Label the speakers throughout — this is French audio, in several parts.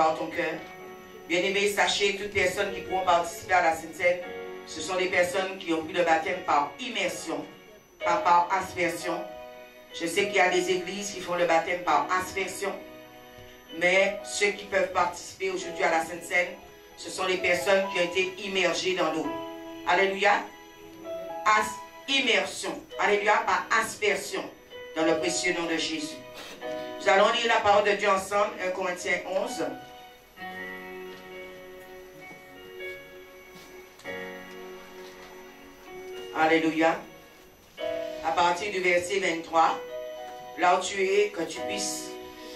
Speaker 1: prépare ton cœur. Bien-aimés, sachez, toutes personnes qui pourront participer à la Sainte Seine, ce sont des personnes qui ont pris le baptême par immersion, pas par aspersion. Je sais qu'il y a des églises qui font le baptême par aspersion, mais ceux qui peuvent participer aujourd'hui à la Sainte Seine, ce sont les personnes qui ont été immergées dans l'eau. Alléluia. Immersion. Alléluia, par aspersion, dans le précieux nom de Jésus. Nous allons lire la parole de Dieu ensemble, 1 Corinthiens 11. Alléluia. À partir du verset 23, là où tu es, que tu puisses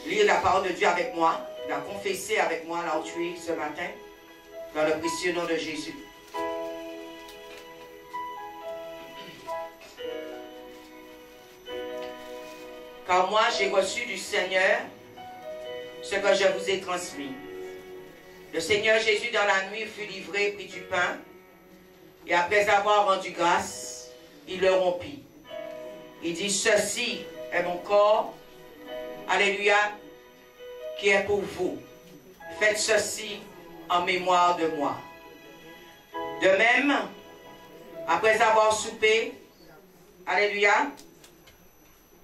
Speaker 1: lire la parole de Dieu avec moi, la confesser avec moi là où tu es ce matin, dans le précieux nom de Jésus. Car moi j'ai reçu du Seigneur ce que je vous ai transmis. Le Seigneur Jésus dans la nuit fut livré, prit du pain, et après avoir rendu grâce, il le rompit. Il dit, ceci est mon corps, alléluia, qui est pour vous. Faites ceci en mémoire de moi. De même, après avoir soupé, alléluia,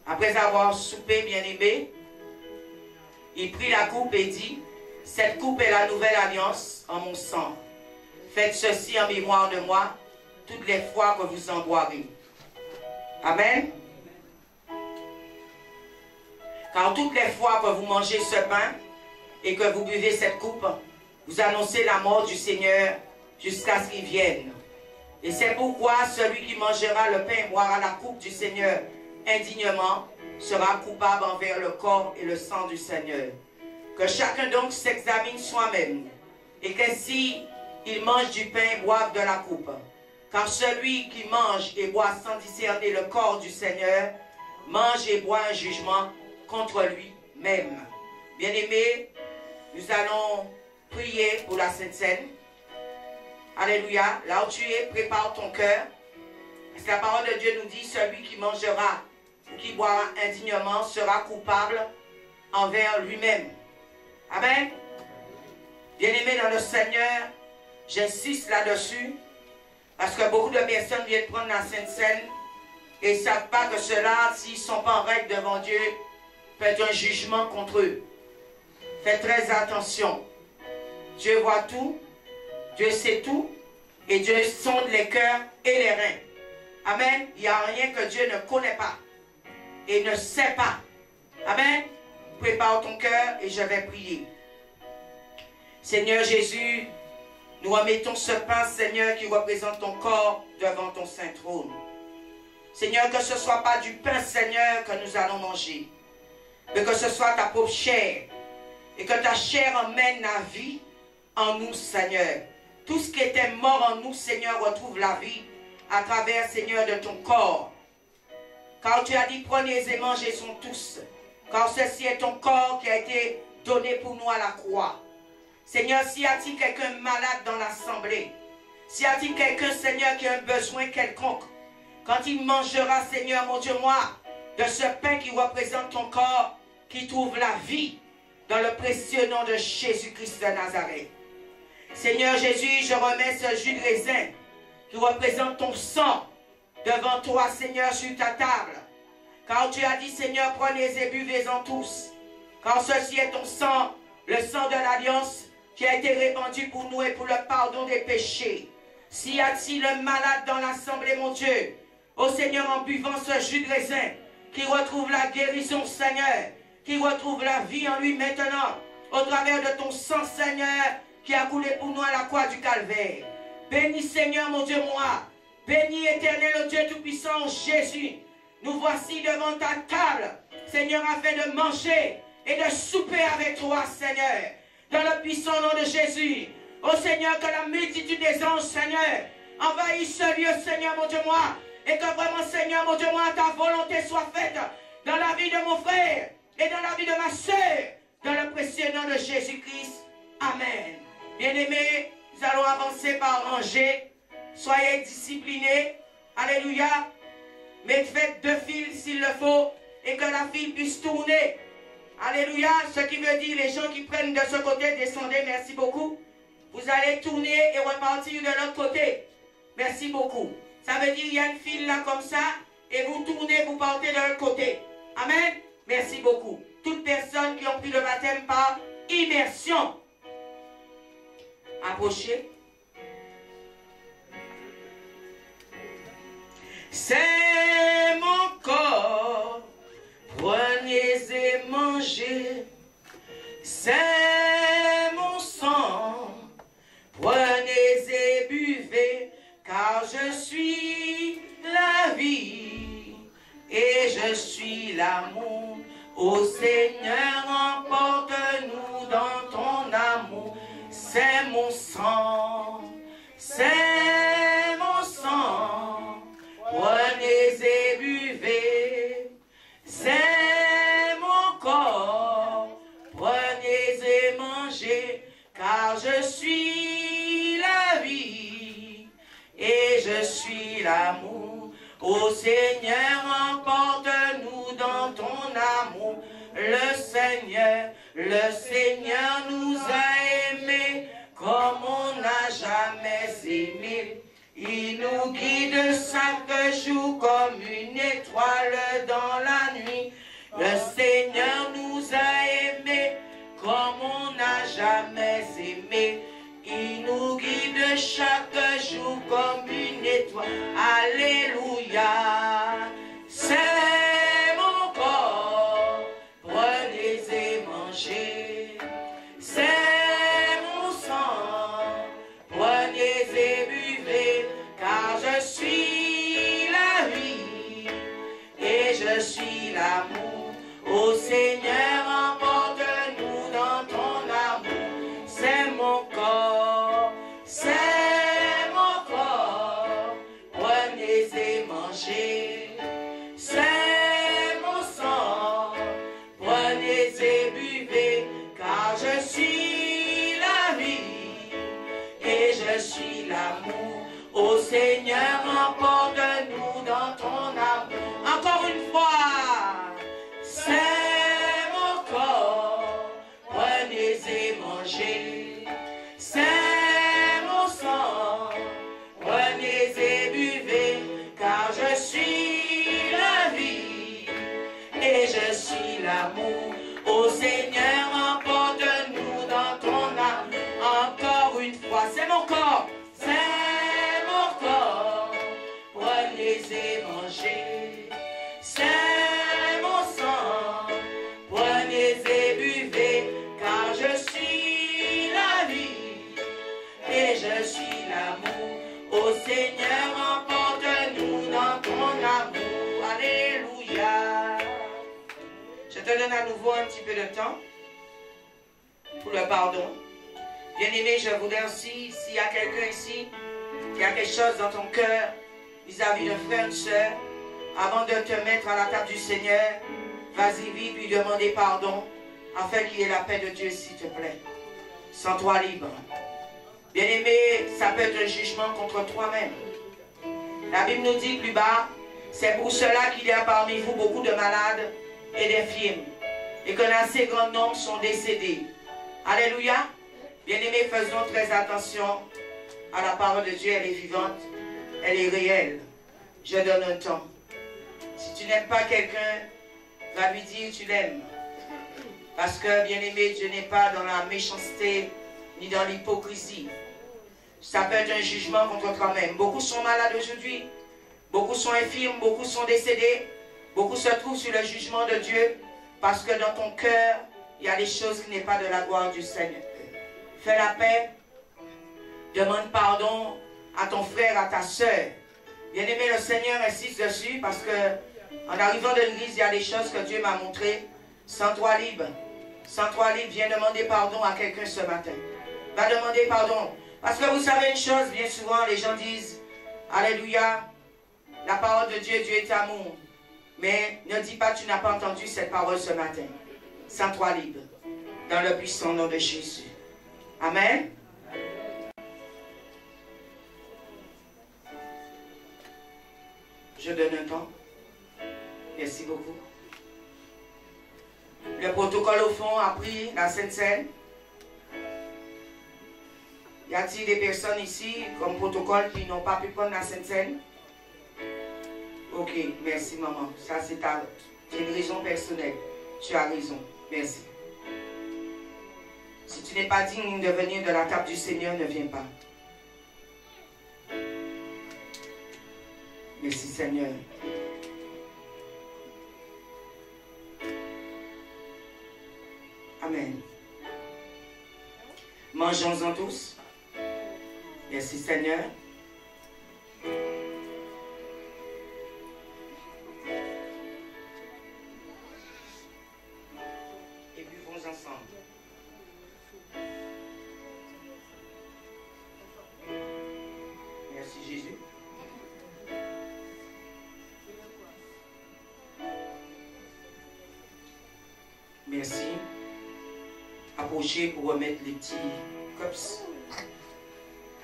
Speaker 1: après avoir soupé, bien-aimé, il prit la coupe et dit, cette coupe est la nouvelle alliance en mon sang. Faites ceci en mémoire de moi, toutes les fois que vous en boirez. Amen. Car toutes les fois que vous mangez ce pain et que vous buvez cette coupe, vous annoncez la mort du Seigneur jusqu'à ce qu'il vienne. Et c'est pourquoi celui qui mangera le pain et boira la coupe du Seigneur indignement sera coupable envers le corps et le sang du Seigneur. Que chacun donc s'examine soi-même, et qu'ainsi il mange du pain et boive de la coupe. Car celui qui mange et boit sans discerner le corps du Seigneur, mange et boit un jugement contre lui-même. Bien-aimés, nous allons prier pour la Sainte Seine. Alléluia. Là où tu es, prépare ton cœur. Parce que la parole de Dieu nous dit, celui qui mangera ou qui boira indignement sera coupable envers lui-même. Amen. Bien-aimés dans le Seigneur, j'insiste là-dessus, parce que beaucoup de personnes viennent prendre la Sainte Seine et ne savent pas que cela, s'ils ne sont pas en règle devant Dieu, peut être un jugement contre eux. Faites très attention. Dieu voit tout, Dieu sait tout, et Dieu sonde les cœurs et les reins. Amen. Il n'y a rien que Dieu ne connaît pas et ne sait pas. Amen. Prépare ton cœur et je vais prier. Seigneur Jésus, nous remettons ce pain, Seigneur, qui représente ton corps devant ton saint trône. Seigneur, que ce ne soit pas du pain, Seigneur, que nous allons manger, mais que ce soit ta propre chair, et que ta chair emmène la vie en nous, Seigneur. Tout ce qui était mort en nous, Seigneur, retrouve la vie à travers, Seigneur, de ton corps. Car tu as dit, prenez et mangez-en tous, car ceci est ton corps qui a été donné pour nous à la croix. Seigneur, s'il y a-t-il quelqu'un malade dans l'assemblée, s'il y a-t-il quelqu'un, Seigneur, qui a un besoin quelconque, quand il mangera, Seigneur, mon Dieu, moi, de ce pain qui représente ton corps, qui trouve la vie, dans le précieux nom de Jésus-Christ de Nazareth. Seigneur Jésus, je remets ce jus de raisin qui représente ton sang devant toi, Seigneur, sur ta table. Car tu as dit, Seigneur, prenez et buvez-en tous. Car ceci est ton sang, le sang de l'alliance qui a été répandu pour nous et pour le pardon des péchés. S'il y a-t-il un malade dans l'assemblée, mon Dieu, ô Seigneur, en buvant ce jus de raisin, qui retrouve la guérison, Seigneur, qui retrouve la vie en lui maintenant, au travers de ton sang, Seigneur, qui a coulé pour nous à la croix du Calvaire. Bénis, Seigneur, mon Dieu, moi. Bénis, éternel, Dieu Tout-Puissant, Jésus. Nous voici devant ta table, Seigneur, afin de manger et de souper avec toi, Seigneur. Dans le puissant nom de Jésus. Ô Seigneur, que la multitude des anges, Seigneur, envahisse ce lieu, Seigneur, mon Dieu, moi. Et que vraiment, Seigneur, mon Dieu, moi, ta volonté soit faite dans la vie de mon frère et dans la vie de ma soeur. Dans le précieux nom de Jésus-Christ. Amen. Bien-aimés, nous allons avancer par rangée. Soyez disciplinés. Alléluia. Mais faites 2 fils s'il le faut et que la file puisse tourner. Alléluia. Ce qui veut dire les gens qui prennent de ce côté, descendez. Merci beaucoup. Vous allez tourner et repartir de l'autre côté. Merci beaucoup. Ça veut dire il y a une file là comme ça. Et vous tournez, vous partez de l'autre côté. Amen. Merci beaucoup. Toutes personnes qui ont pris le baptême par immersion. Approchez. C'est mon corps, prenez et mangez. C'est mon sang, prenez et buvez, car je suis la vie et je suis l'amour. Ô Seigneur, emporte-nous dans ton amour. C'est mon sang, c'est mon sang. Prenez et buvez, c'est mon corps. Prenez et mangez, car je suis la vie et je suis l'amour. Ô Seigneur, emporte-nous dans ton amour. Le Seigneur nous a aimés comme on n'a jamais aimé. Il nous guide chaque jour comme une étoile dans la nuit. Le Seigneur nous a aimés comme on n'a jamais aimé. Il nous guide chaque jour comme une étoile. Alléluia. C'est mon corps, prenez et mangez. C'est mon sang, prenez et buvez, car je suis la vie et je suis l'amour. Ô Seigneur, emporte-nous dans ton amour. C'est mon corps, c'est mon corps, prenez et mangez. C'est mon sang, prenez et buvez, car je suis la vie et je suis l'amour. Ô Seigneur, emporte-nous dans ton amour. Encore une fois, c'est mon corps, prenez et mangez. C'est mon sang, prenez et buvez, car je suis la vie et je suis l'amour. Ô Seigneur, emporte-nous dans ton âme. Encore une fois, c'est mon corps, c'est mon corps, prenez et mangez. C'est mon sang, prenez et buvez, car je suis la vie et je suis l'amour. Ô Seigneur, emporte-nous dans ton amour. Alléluia. Je te donne à nouveau un petit peu de temps pour le pardon. Bien-aimé, je voudrais aussi, s'il y a quelqu'un ici qui a quelque chose dans ton cœur vis-à-vis d'un frère, une soeur, avant de te mettre à la table du Seigneur, vas-y vite lui demander pardon afin qu'il y ait la paix de Dieu, s'il te plaît. Sens-toi libre. Bien-aimé, ça peut être un jugement contre toi-même. La Bible nous dit plus bas, c'est pour cela qu'il y a parmi vous beaucoup de malades et d'infirmes, et qu'un assez grand nombre sont décédés. Alléluia. Bien-aimés, faisons très attention à la parole de Dieu. Elle est vivante, elle est réelle. Je donne un temps. Si tu n'aimes pas quelqu'un, va lui dire tu l'aimes. Parce que, bien-aimé, Dieu n'est pas dans la méchanceté ni dans l'hypocrisie. Ça peut être un jugement contre toi-même. Beaucoup sont malades aujourd'hui. Beaucoup sont infirmes, beaucoup sont décédés. Beaucoup se trouvent sur le jugement de Dieu. Parce que dans ton cœur, il y a des choses qui n'est pas de la gloire du Seigneur. Fais la paix. Demande pardon à ton frère, à ta soeur. Bien-aimé, le Seigneur insiste dessus parce que en arrivant de l'église, il y a des choses que Dieu m'a montrées. Sens-toi libre. Sens-toi libre. Viens demander pardon à quelqu'un ce matin. Va demander pardon. Parce que vous savez une chose, bien souvent, les gens disent, Alléluia, la parole de Dieu, Dieu est amour. Mais ne dis pas, tu n'as pas entendu cette parole ce matin. Sens-toi libre. Dans le puissant nom de Jésus. Amen. Je donne un temps. Merci beaucoup. Le protocole au fond a pris la Sainte Seine. Y a-t-il des personnes ici, comme protocole, qui n'ont pas pu prendre la Sainte Seine? Ok, merci maman. Ça c'est une raison personnelle. Tu as raison. Merci. Si tu n'es pas digne de venir de la table du Seigneur, ne viens pas. Merci Seigneur. Amen. Mangeons-en tous. Merci Seigneur. Et buvons ensemble. Merci Jésus. Merci. Approchez pour remettre les petits cups.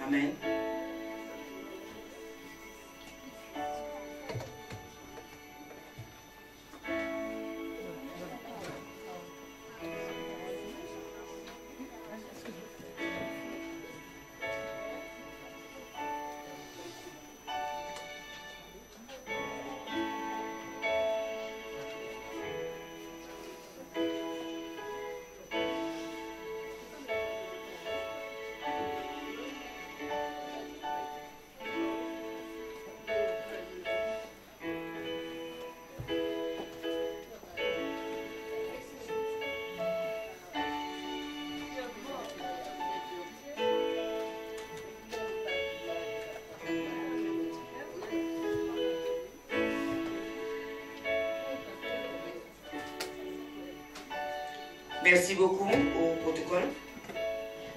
Speaker 1: Amen. Merci beaucoup au protocole.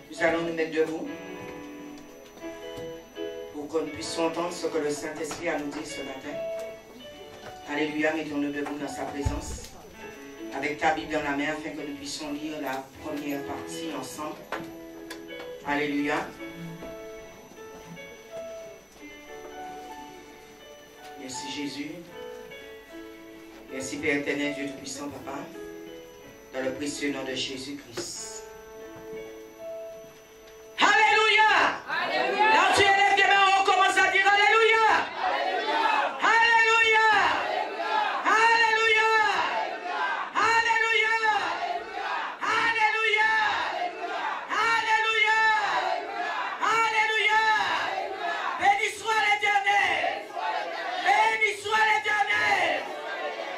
Speaker 1: Nous allons nous mettre debout pour que nous puissions entendre ce que le Saint-Esprit a nous dit ce matin. Alléluia, mettons-nous debout dans sa présence, avec ta Bible dans la main, afin que nous puissions lire la première partie ensemble. Alléluia. Merci Jésus. Merci Père éternel, Dieu Tout-Puissant, Papa. Dans le précieux nom de Jésus-Christ. Alléluia! Alléluia! Là où tu élèves tes mains, on commence à dire Alléluia! Alléluia! Alléluia! Alléluia! Alléluia! Alléluia! Alléluia! Alléluia! Béni soit l'Éternel! Béni soit l'Éternel!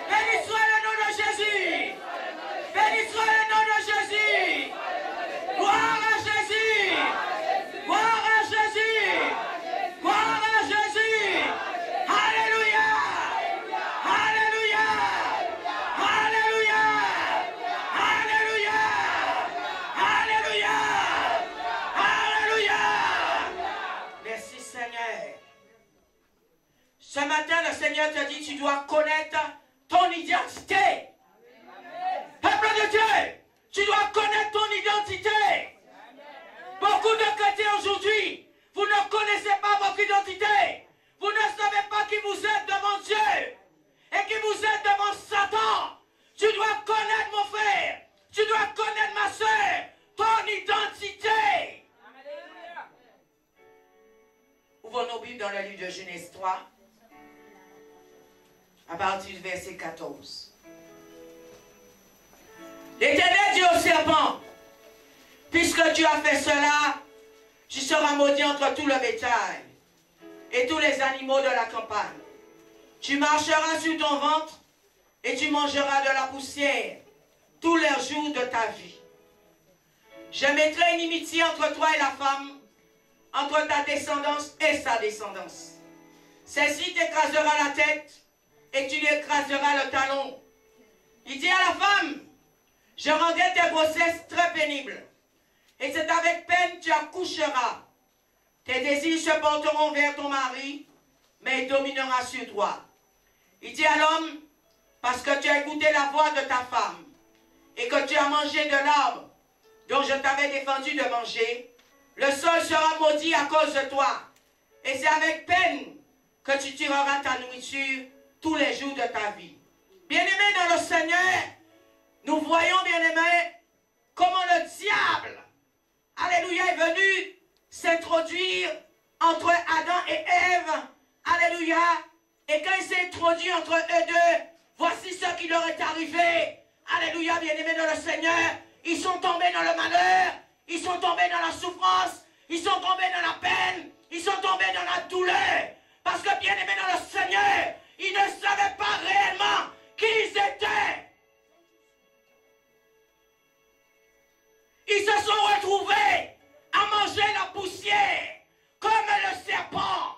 Speaker 1: Béni soit le nom de Jésus! Béni soit le nom de Jésus. Gloire à Jésus. Gloire à Jésus. Gloire à Jésus. Alléluia. Alléluia. Alléluia. Alléluia. Alléluia. Alléluia. Merci Seigneur. Ce matin, le Seigneur te dit, tu dois connaître ton identité. Peuple de Dieu, tu dois connaître ton identité. Beaucoup de chrétiens aujourd'hui, vous ne connaissez pas votre identité. Vous ne savez pas qui vous êtes devant Dieu et qui vous êtes devant Satan. Tu dois connaître mon frère, tu dois connaître ma soeur, ton identité. Ouvrons nos Bibles dans le livre de Genèse 3, à partir du verset 14. L'Éternel dit au serpent, puisque tu as fait cela, tu seras maudit entre tout le bétail et tous les animaux de la campagne. Tu marcheras sur ton ventre et tu mangeras de la poussière tous les jours de ta vie. Je mettrai une inimitié entre toi et la femme, entre ta descendance et sa descendance. Celle-ci t'écrasera la tête et tu lui écraseras le talon. Il dit à la femme, je rendrai tes grossesses très pénibles, et c'est avec peine que tu accoucheras. Tes désirs se porteront vers ton mari, mais il dominera sur toi. Il dit à l'homme, parce que tu as écouté la voix de ta femme, et que tu as mangé de l'arbre dont je t'avais défendu de manger, le sol sera maudit à cause de toi, et c'est avec peine que tu tireras ta nourriture tous les jours de ta vie. Bien-aimés dans le Seigneur, Nous voyons, bien-aimés, comment le diable, alléluia, est venu s'introduire entre Adam et Ève, alléluia, et quand il s'est introduit entre eux deux, voici ce qui leur est arrivé, alléluia, bien-aimés dans le Seigneur, ils sont tombés dans le malheur, ils sont tombés dans la souffrance, ils sont tombés dans la peine, ils sont tombés dans la douleur, parce que bien-aimés dans le Seigneur, ils ne savaient pas réellement qui ils étaient. Ils se sont retrouvés à manger la poussière comme le serpent.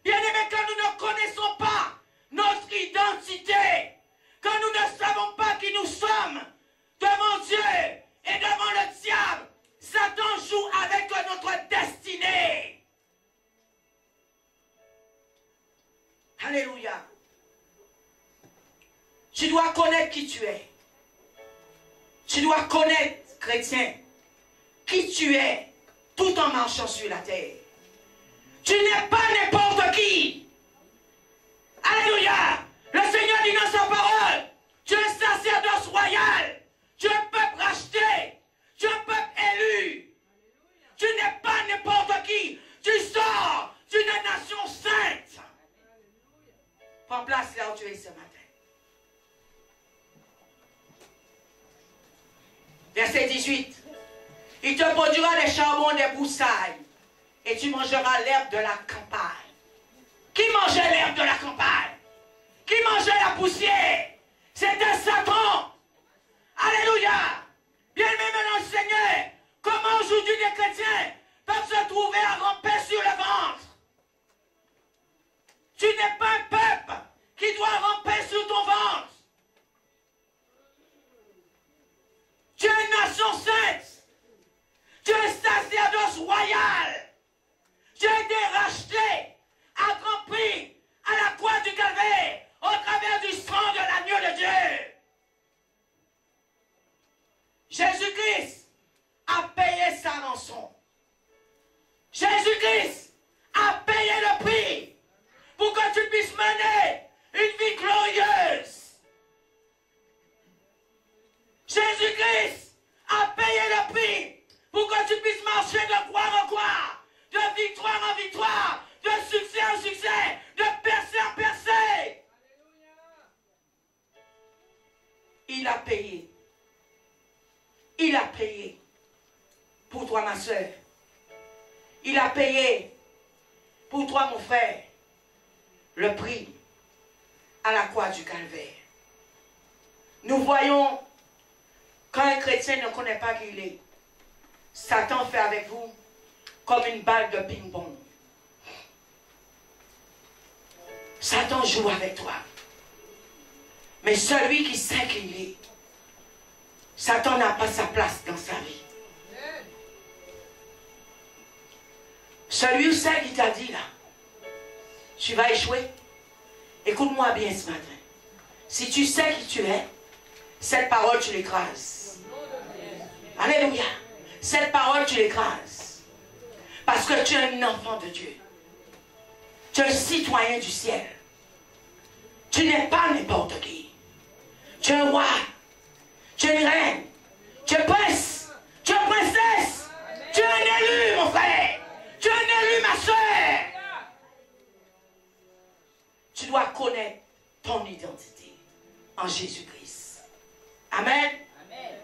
Speaker 1: Bien-aimés, quand nous ne connaissons pas notre identité, quand nous ne savons pas qui nous sommes devant Dieu et devant le diable, Satan joue avec notre destinée. Alléluia. Tu dois connaître qui tu es. Tu dois connaître, chrétien, qui tu es tout en marchant sur la terre. Tu n'es pas n'importe qui. Alléluia. Le Seigneur dit dans sa parole, tu es un sacerdoce royal. Tu es un peuple racheté. Tu es un peuple élu. Tu n'es pas n'importe qui. Tu sors d'une nation sainte. Prends place là où tu es ce matin. Verset 18. Il te produira des charbons, des broussailles, et tu mangeras l'herbe de la campagne. Qui mangeait l'herbe de la campagne? Qui mangeait la poussière? C'était Satan. Alléluia. Bien-aimé dans le Seigneur, comment aujourd'hui les chrétiens peuvent se trouver à ramper sur le ventre? Tu n'es pas un peuple qui doit ramper sur ton ventre. Tu es une nation sainte. Tu es un sacerdoce royal. Tu as été racheté à grand prix à la croix du Calvaire au travers du sang de l'agneau de Dieu. Jésus-Christ a payé sa rançon. Jésus-Christ a payé le prix pour que tu puisses mener une vie glorieuse. Jésus-Christ a payé le prix pour que tu puisses marcher de gloire en gloire, de victoire en victoire, de succès en succès, de percée en percée. Il a payé. Il a payé pour toi, ma soeur. Il a payé pour toi, mon frère, le prix à la croix du Calvaire. Nous voyons, quand un chrétien ne connaît pas qui il est, Satan fait avec vous comme une balle de ping-pong. Satan joue avec toi. Mais celui qui sait qui il est, Satan n'a pas sa place dans sa vie. Celui où c'est qui t'a dit là, tu vas échouer. Écoute-moi bien ce matin. Si tu sais qui tu es, cette parole tu l'écrases. Alléluia. Cette parole tu l'écrases. Parce que tu es un enfant de Dieu. Tu es un citoyen du ciel. Tu n'es pas n'importe qui. Tu es un roi. Tu es une reine. Tu es prince. Tu es une princesse. Tu es un élu, mon frère. Tu es un élu, ma soeur. Tu dois connaître ton identité en Jésus-Christ. Amen. Amen.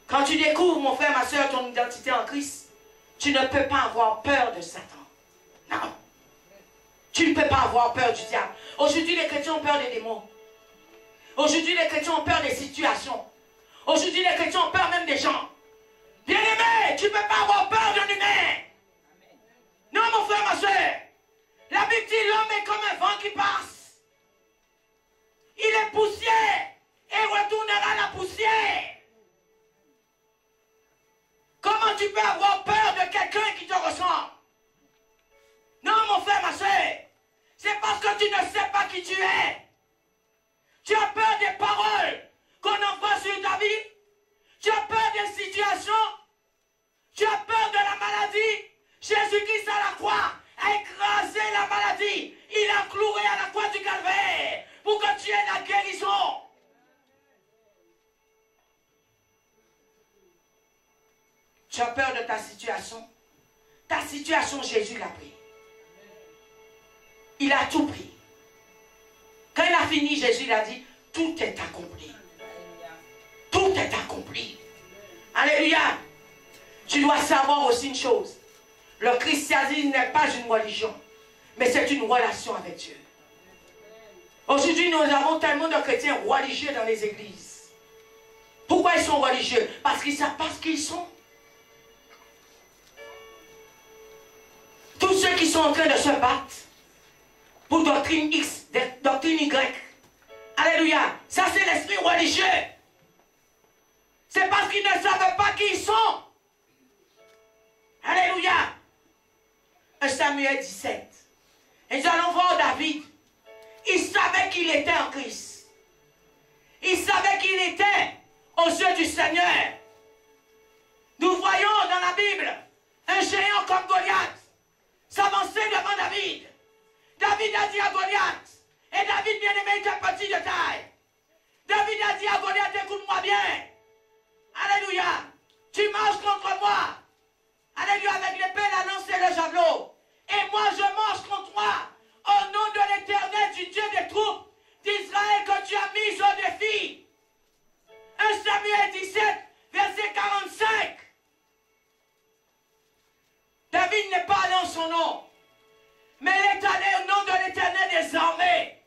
Speaker 1: Quand tu découvres, mon frère, ma soeur, ton identité en Christ, tu ne peux pas avoir peur de Satan. Non. Tu ne peux pas avoir peur du diable. Aujourd'hui, les chrétiens ont peur des démons. Aujourd'hui, les chrétiens ont peur des situations. Aujourd'hui, les chrétiens ont peur même des gens. Bien-aimé, tu ne peux pas avoir peur d'un humain. Non, mon frère, ma soeur. La Bible dit l'homme est comme un vent qui passe. Il est poussière et retournera à la poussière. Comment tu peux avoir peur de quelqu'un qui te ressemble? Non, mon frère, ma soeur. C'est parce que tu ne sais pas qui tu es. Tu as peur des paroles qu'on envoie sur ta vie. Tu as peur des situations. Tu as peur de la maladie. Jésus-Christ à la croix a écrasé la maladie. Il a cloué à la croix du Calvaire pour que tu aies la guérison. situation, Jésus l'a pris. Il a tout pris. Quand il a fini, Jésus l'a dit, tout est accompli. Tout est accompli. Alléluia. Tu dois savoir aussi une chose. Le christianisme n'est pas une religion, mais c'est une relation avec Dieu. Aujourd'hui, nous avons tellement de chrétiens religieux dans les églises. Pourquoi ils sont religieux? Parce qu'ils savent pas ce qu'ils sont. Tous ceux qui sont en train de se battre pour doctrine X, doctrine Y. Alléluia. Ça, c'est l'esprit religieux. C'est parce qu'ils ne savent pas qui ils sont. Alléluia. 1 Samuel 17. Et nous allons voir David. Il savait qu'il était en Christ. Il savait qu'il était aux yeux du Seigneur. Nous voyons dans la Bible un géant comme Goliath s'avancer devant David. David a dit à Goliath, et David bien-aimé était petit de taille. David a dit à Goliath, écoute-moi bien. Alléluia. Tu marches contre moi. Alléluia, avec l'épée, la lance et le javelot. Et moi, je marche contre toi. Au nom de l'Éternel, du Dieu des troupes d'Israël que tu as mis au défi. 1 Samuel 17, verset 45. David n'est pas allé en son nom, mais il est allé au nom de l'Éternel des armées.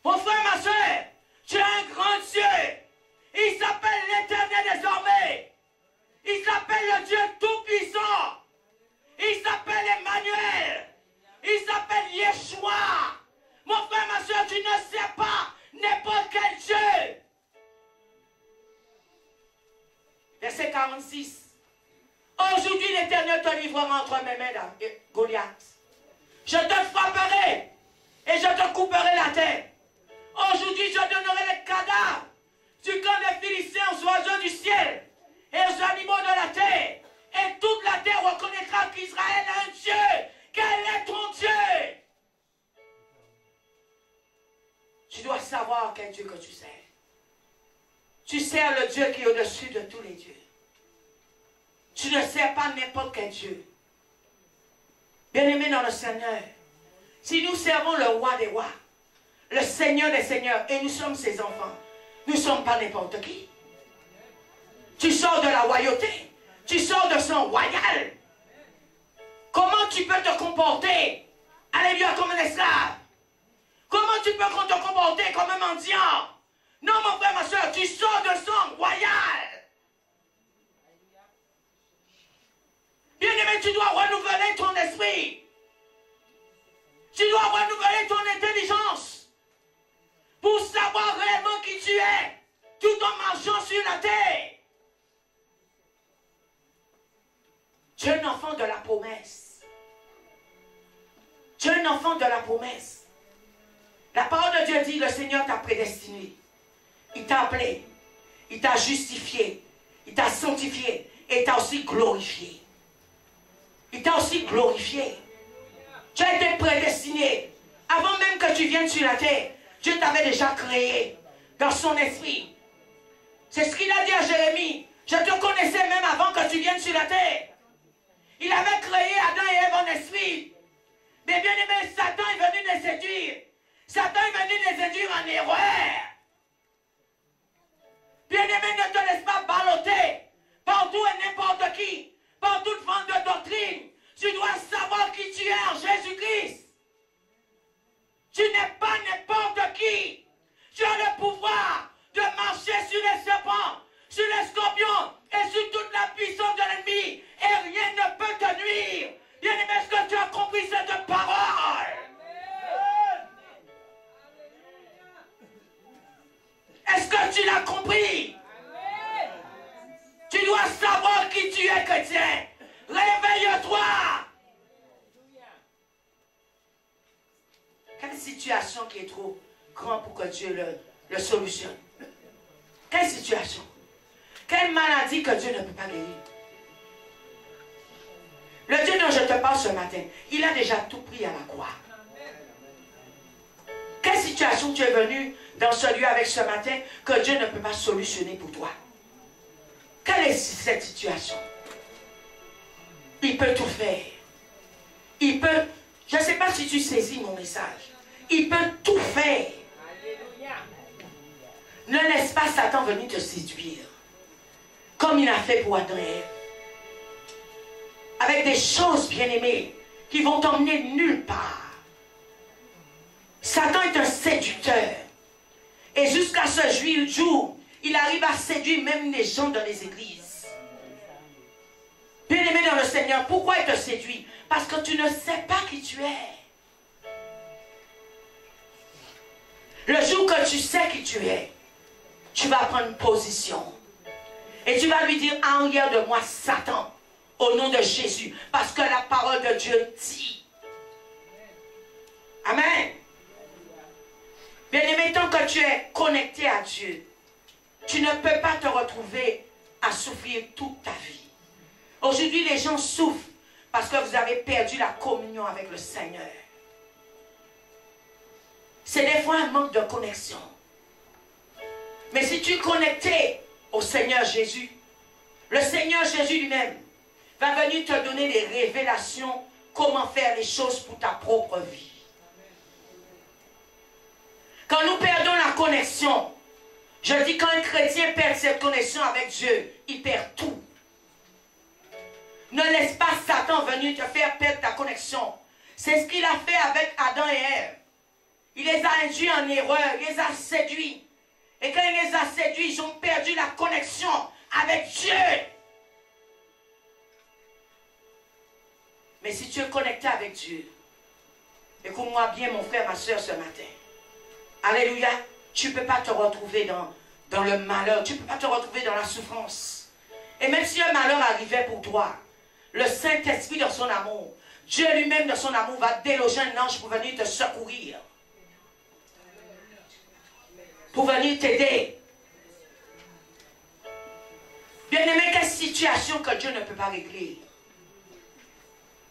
Speaker 1: Mon frère, ma soeur, tu as un grand Dieu. Il s'appelle l'Éternel des armées. Il s'appelle le Dieu Tout-Puissant. Il s'appelle Emmanuel. Il s'appelle Yeshua. Mon frère, ma soeur, tu ne sais pas n'importe quel Dieu. Verset 46. Aujourd'hui, l'Éternel te livrera entre mes mains, Goliath. Je te frapperai et je te couperai la tête. Aujourd'hui, je donnerai les cadavres du camp des Philistins aux oiseaux du ciel et aux animaux de la terre. Et toute la terre reconnaîtra qu'Israël a un Dieu. Quel est ton Dieu? Tu dois savoir quel Dieu que tu sers. Tu sers le Dieu qui est au-dessus de tous les dieux. Tu ne sers pas n'importe quel Dieu. Bien-aimés dans le Seigneur, si nous servons le roi des rois, le Seigneur des seigneurs, et nous sommes ses enfants, nous ne sommes pas n'importe qui. Tu sors de la royauté, tu sors de son royal. Comment tu peux te comporter, alléluia, comme un esclave? Comment tu peux te comporter comme un mendiant? Non, mon frère, ma soeur, tu sors de son royal. Bien-aimé, tu dois renouveler ton esprit. Tu dois renouveler ton intelligence pour savoir réellement qui tu es, tout en marchant sur la terre. Tu es un enfant de la promesse. Tu es un enfant de la promesse. La parole de Dieu dit, le Seigneur t'a prédestiné. Il t'a appelé. Il t'a justifié. Il t'a sanctifié. Et il t'a aussi glorifié. Il t'a aussi glorifié. Tu as été prédestiné. Avant même que tu viennes sur la terre, Dieu t'avait déjà créé dans son esprit. C'est ce qu'il a dit à Jérémie. Je te connaissais même avant que tu viennes sur la terre. Il avait créé Adam et Ève en esprit. Mais bien aimé, Satan est venu les séduire. Satan est venu les séduire en erreur. Bien aimé, ne te laisse pas balloter par tout et n'importe qui, par toute forme de doctrine. Tu dois savoir qui tu es en Jésus-Christ. Tu n'es pas n'importe qui. Tu as le pouvoir de marcher sur les serpents, sur les scorpions et sur toute la puissance de l'ennemi. Et rien ne peut te nuire. Bien aimé, est-ce que tu as compris cette parole? Est-ce que tu l'as compris? Tu dois savoir qui tu es, chrétien. Réveille-toi. Quelle situation qui est trop grande pour que Dieu le solutionne? Quelle situation? Quelle maladie que Dieu ne peut pas guérir? Le Dieu dont je te parle ce matin, il a déjà tout pris à la croix. Quelle situation tu es venu dans ce lieu avec ce matin que Dieu ne peut pas solutionner pour toi? Quelle est cette situation? Il peut tout faire. Il peut, je ne sais pas si tu saisis mon message, il peut tout faire. Ne laisse pas Satan venir te séduire, comme il a fait pour Adam et Ève. Avec des choses bien-aimées qui vont t'emmener nulle part. Satan est un séducteur. Et jusqu'à ce jour, il arrive à séduire même les gens dans les églises. Bien-aimé dans le Seigneur, pourquoi il te séduit? Parce que tu ne sais pas qui tu es. Le jour que tu sais qui tu es, tu vas prendre une position. Et tu vas lui dire, en arrière de moi, Satan, au nom de Jésus. Parce que la parole de Dieu dit. Amen. Bien-aimé, tant que tu es connecté à Dieu, tu ne peux pas te retrouver à souffrir toute ta vie. Aujourd'hui, les gens souffrent parce que vous avez perdu la communion avec le Seigneur. C'est des fois un manque de connexion. Mais si tu es connecté au Seigneur Jésus, le Seigneur Jésus lui-même va venir te donner des révélations, comment faire les choses pour ta propre vie. Quand nous perdons la connexion, je dis quand un chrétien perd cette connexion avec Dieu, il perd tout. Ne laisse pas Satan venir te faire perdre ta connexion. C'est ce qu'il a fait avec Adam et Ève. Il les a induits en erreur, il les a séduits. Et quand il les a séduits, ils ont perdu la connexion avec Dieu. Mais si tu es connecté avec Dieu, écoute-moi bien mon frère, ma soeur ce matin. Alléluia, tu ne peux pas te retrouver dans le malheur, tu ne peux pas te retrouver dans la souffrance. Et même si un malheur arrivait pour toi, le Saint-Esprit dans son amour, Dieu lui-même dans son amour va déloger un ange pour venir te secourir. Pour venir t'aider. Bien-aimé, quelle situation que Dieu ne peut pas régler?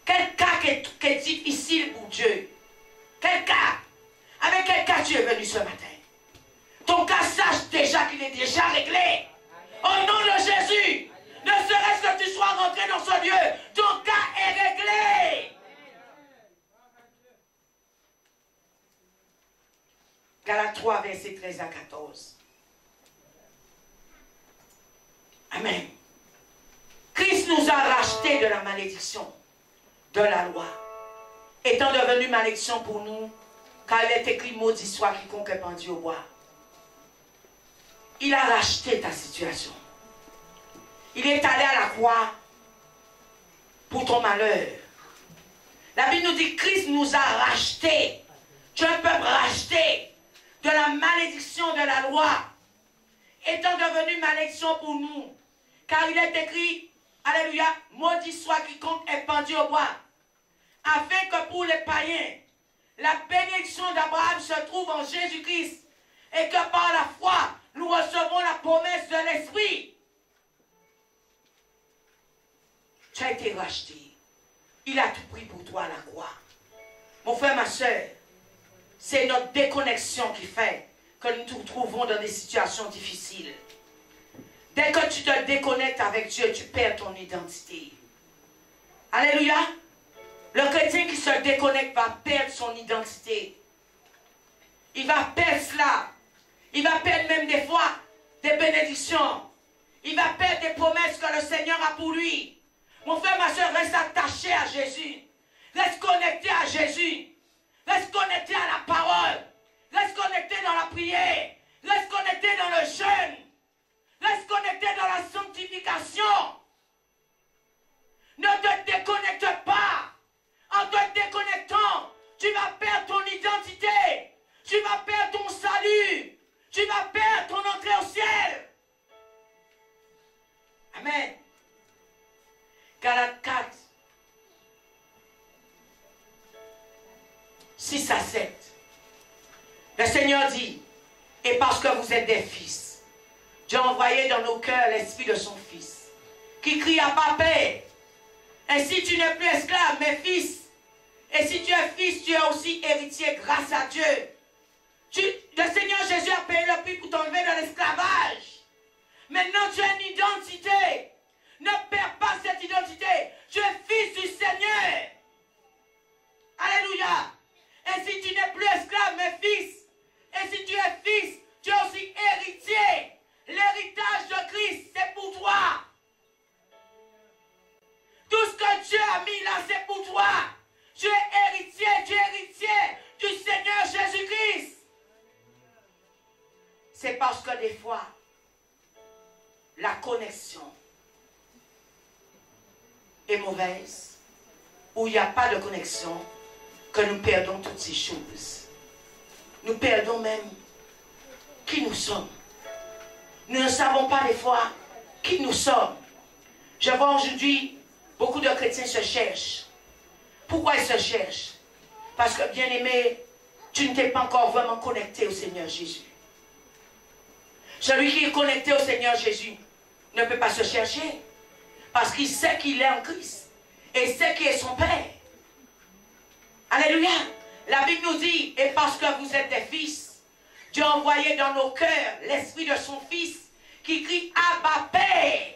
Speaker 1: Quel cas qui est difficile pour Dieu? Quel cas? Avec quel cas tu es venu ce matin? Ton cas, sache déjà qu'il est déjà réglé. Au nom de Jésus, ne serait-ce que tu sois rentré dans ce lieu, ton cas est réglé. Galates 3, versets 13 à 14. Amen. Christ nous a rachetés de la malédiction de la loi, étant devenu malédiction pour nous, car il est écrit, maudit soit quiconque est pendu au bois. Il a racheté ta situation. Il est allé à la croix pour ton malheur. La Bible nous dit, Christ nous a rachetés. Tu es un peuple racheté de la malédiction de la loi, étant devenu malédiction pour nous. Car il est écrit, alléluia, maudit soit quiconque est pendu au bois. Afin que pour les païens, la bénédiction d'Abraham se trouve en Jésus-Christ et que par la foi, nous recevons la promesse de l'Esprit. Tu as été racheté. Il a tout pris pour toi à la croix. Mon frère, ma soeur, c'est notre déconnexion qui fait que nous nous trouvons dans des situations difficiles. Dès que tu te déconnectes avec Dieu, tu perds ton identité. Alléluia. Le chrétien qui se déconnecte va perdre son identité. Il va perdre cela. Il va perdre même des fois des bénédictions. Il va perdre des promesses que le Seigneur a pour lui. Mon frère, ma soeur, reste attaché à Jésus. Reste connecté à Jésus. Reste connecté à la parole. Reste connecté dans la prière. Reste connecté dans le jeûne. Reste connecté dans la sanctification. Ne te déconnecte pas. En te déconnectant, tu vas perdre ton identité. Tu vas perdre ton salut. Tu vas perdre ton entrée au ciel. Amen. Galates 4, 6 à 7. Le Seigneur dit, et parce que vous êtes des fils, Dieu a envoyé dans nos cœurs l'esprit de son Fils, qui crie à Papa. Ainsi tu n'es plus esclave, mais fils. Et si tu es fils, tu es aussi héritier grâce à Dieu. Le Seigneur Jésus a payé le prix pour t'enlever de l'esclavage. Maintenant tu as une identité. Ne perds pas cette identité. Tu es fils du Seigneur. que des fois, la connexion est mauvaise, ou il n'y a pas de connexion, que nous perdons toutes ces choses. Nous perdons même qui nous sommes. Nous ne savons pas des fois qui nous sommes. Je vois aujourd'hui, beaucoup de chrétiens se cherchent. Pourquoi ils se cherchent? Parce que, bien-aimé, tu ne t'es pas encore vraiment connecté au Seigneur Jésus. Celui qui est connecté au Seigneur Jésus ne peut pas se chercher. Parce qu'il sait qu'il est en Christ. Et il sait qui est son Père. Alléluia. La Bible nous dit, et parce que vous êtes des fils, Dieu a envoyé dans nos cœurs l'esprit de son Fils qui crie Abba Père.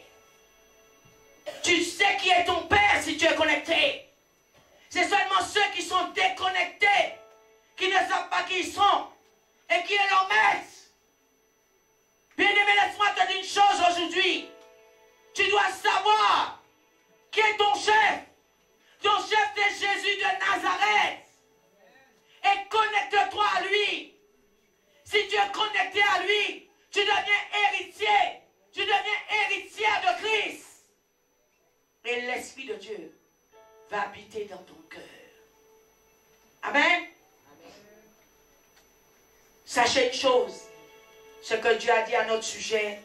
Speaker 1: Tu sais qui est ton Père si tu es connecté. C'est seulement ceux qui sont déconnectés, qui ne savent pas qui ils sont et qui est leur maître. Bien-aimé, laisse-moi te dire une chose aujourd'hui. Tu dois savoir qui est ton chef. Ton chef, c'est Jésus de Nazareth. Et connecte-toi à lui. Si tu es connecté à lui, tu deviens héritier. Tu deviens héritière de Christ. Et l'Esprit de Dieu va habiter dans ton cœur. Amen. Sachez une chose. Ce que Dieu a dit à notre sujet,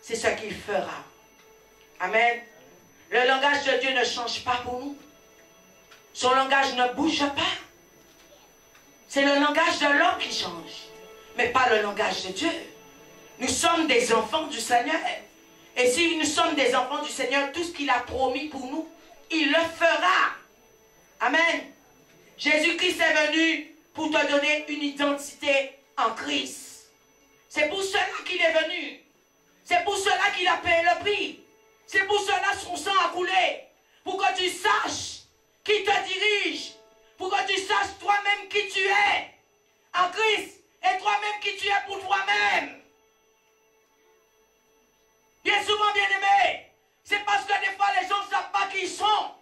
Speaker 1: c'est ce qu'il fera. Amen. Le langage de Dieu ne change pas pour nous. Son langage ne bouge pas. C'est le langage de l'homme qui change, mais pas le langage de Dieu. Nous sommes des enfants du Seigneur. Et si nous sommes des enfants du Seigneur, tout ce qu'il a promis pour nous, il le fera. Amen. Jésus-Christ est venu pour te donner une identité en Christ. C'est pour cela qu'il est venu. C'est pour cela qu'il a payé le prix. C'est pour cela son sang a coulé. Pour que tu saches qui te dirige. Pour que tu saches toi-même qui tu es en Christ. Et toi-même qui tu es pour toi-même. Bien souvent, bien-aimé, c'est parce que des fois les gens ne savent pas qui ils sont.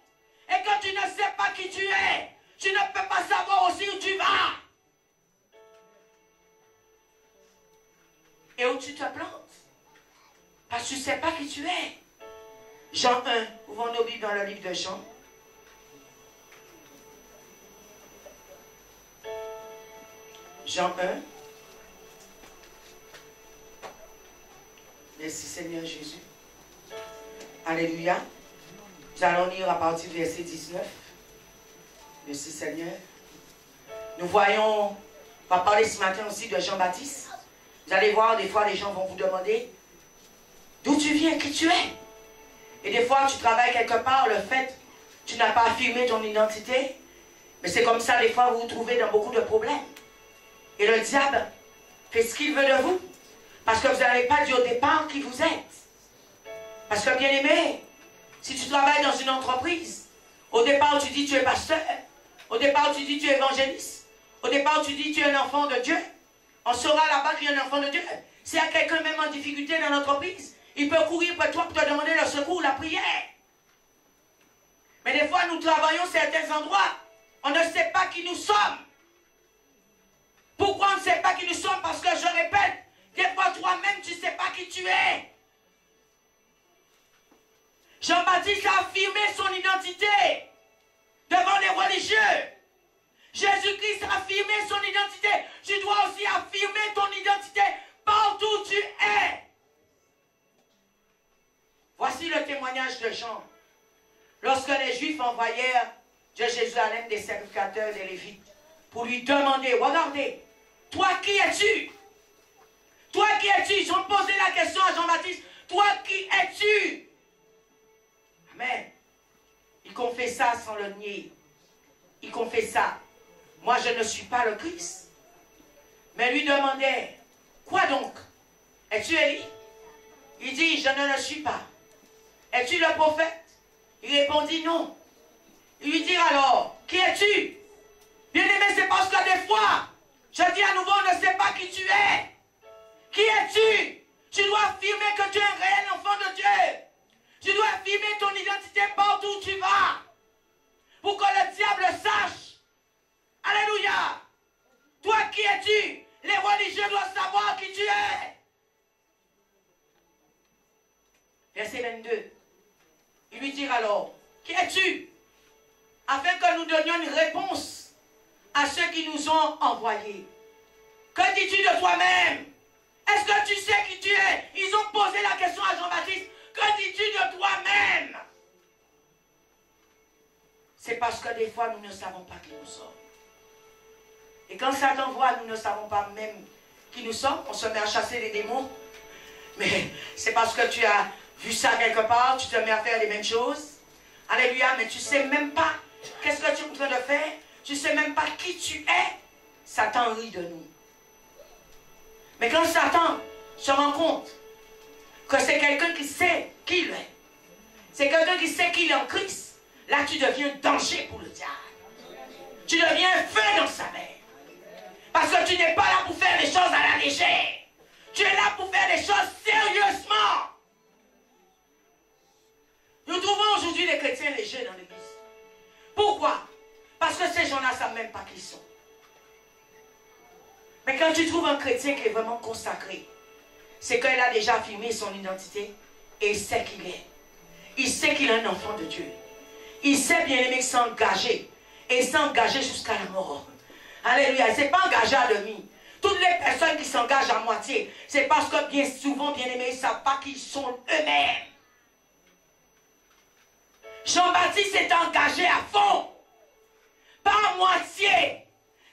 Speaker 1: Et quand tu ne sais pas qui tu es, tu ne peux pas savoir aussi où tu vas. Et où tu te plantes. Parce que tu ne sais pas qui tu es. Jean 1, ouvrons nos Bibles dans le livre de Jean. Jean 1. Merci Seigneur Jésus. Alléluia. Nous allons lire à partir du verset 19. Merci Seigneur. Nous voyons, on va parler ce matin aussi de Jean-Baptiste. Vous allez voir, des fois les gens vont vous demander d'où tu viens, qui tu es. Et des fois tu travailles quelque part, le fait, tu n'as pas affirmé ton identité. Mais c'est comme ça, des fois vous vous trouvez dans beaucoup de problèmes. Et le diable fait ce qu'il veut de vous. Parce que vous n'avez pas dit au départ qui vous êtes. Parce que bien aimé, si tu travailles dans une entreprise, au départ tu dis tu es pasteur, au départ tu dis tu es évangéliste, au départ tu dis tu es un enfant de Dieu, on saura là-bas qu'il y a un enfant de Dieu. S'il y a quelqu'un même en difficulté dans l'entreprise, il peut courir près de toi pour te demander le secours, la prière. Mais des fois nous travaillons certains endroits, on ne sait pas qui nous sommes. Pourquoi on ne sait pas qui nous sommes? Parce que je répète, des fois toi-même tu ne sais pas qui tu es. Jean-Baptiste a affirmé son identité devant les religieux. Jésus-Christ a affirmé son identité. Tu dois aussi affirmer ton identité partout où tu es. Voici le témoignage de Jean. Lorsque les Juifs envoyèrent de Jérusalem des sacrificateurs des Lévites pour lui demander, regardez, toi qui es-tu? Toi qui es-tu? Ils ont posé la question à Jean-Baptiste, toi qui es-tu? Amen. Il confessa sans le nier. Il confessa, moi je ne suis pas le Christ. Mais lui demandait, quoi donc? Es-tu Élie? Il dit, je ne le suis pas. Es-tu le prophète? Il répondit non. Il lui dit alors, qui es-tu? Bien-aimé, c'est parce que des fois, je dis à nouveau, on ne sait pas qui tu es. Qui es-tu? Tu dois affirmer que tu es un réel enfant de Dieu. Tu dois affirmer ton identité partout où tu vas. Pour que le diable sache. Alléluia. Toi qui es-tu? Les religieux doivent savoir qui tu es. réponse à ceux qui nous ont envoyés. Que dis-tu de toi-même? Est-ce que tu sais qui tu es? Ils ont posé la question à Jean-Baptiste. Que dis-tu de toi-même? C'est parce que des fois, nous ne savons pas qui nous sommes. Et quand Satan voit, nous ne savons pas même qui nous sommes, on se met à chasser les démons. Mais c'est parce que tu as vu ça quelque part, tu te mets à faire les mêmes choses. Alléluia, mais tu ne sais même pas qu'est-ce que tu es en train de faire. Tu ne sais même pas qui tu es. Satan rit de nous. Mais quand Satan se rend compte que c'est quelqu'un qui sait qui il est, c'est quelqu'un qui sait qu'il est en Christ, là tu deviens danger pour le diable. Tu deviens un feu dans sa main. Parce que tu n'es pas là pour faire les choses à la légère. Tu es là pour faire les choses sérieusement. Nous trouvons aujourd'hui les chrétiens légers dans l'église. Pourquoi? Parce que ces gens-là ne savent même pas qui ils sont. Mais quand tu trouves un chrétien qui est vraiment consacré, c'est qu'il a déjà affirmé son identité et il sait qu'il est. Il sait qu'il est un enfant de Dieu. Il sait bien aimé s'engager et s'engager jusqu'à la mort. Alléluia, ce n'est pas engagé à demi. Toutes les personnes qui s'engagent à moitié, c'est parce que bien souvent, bien aimés, ils ne savent pas qui ils sont eux-mêmes. Jean-Baptiste s'est engagé à fond, pas à moitié.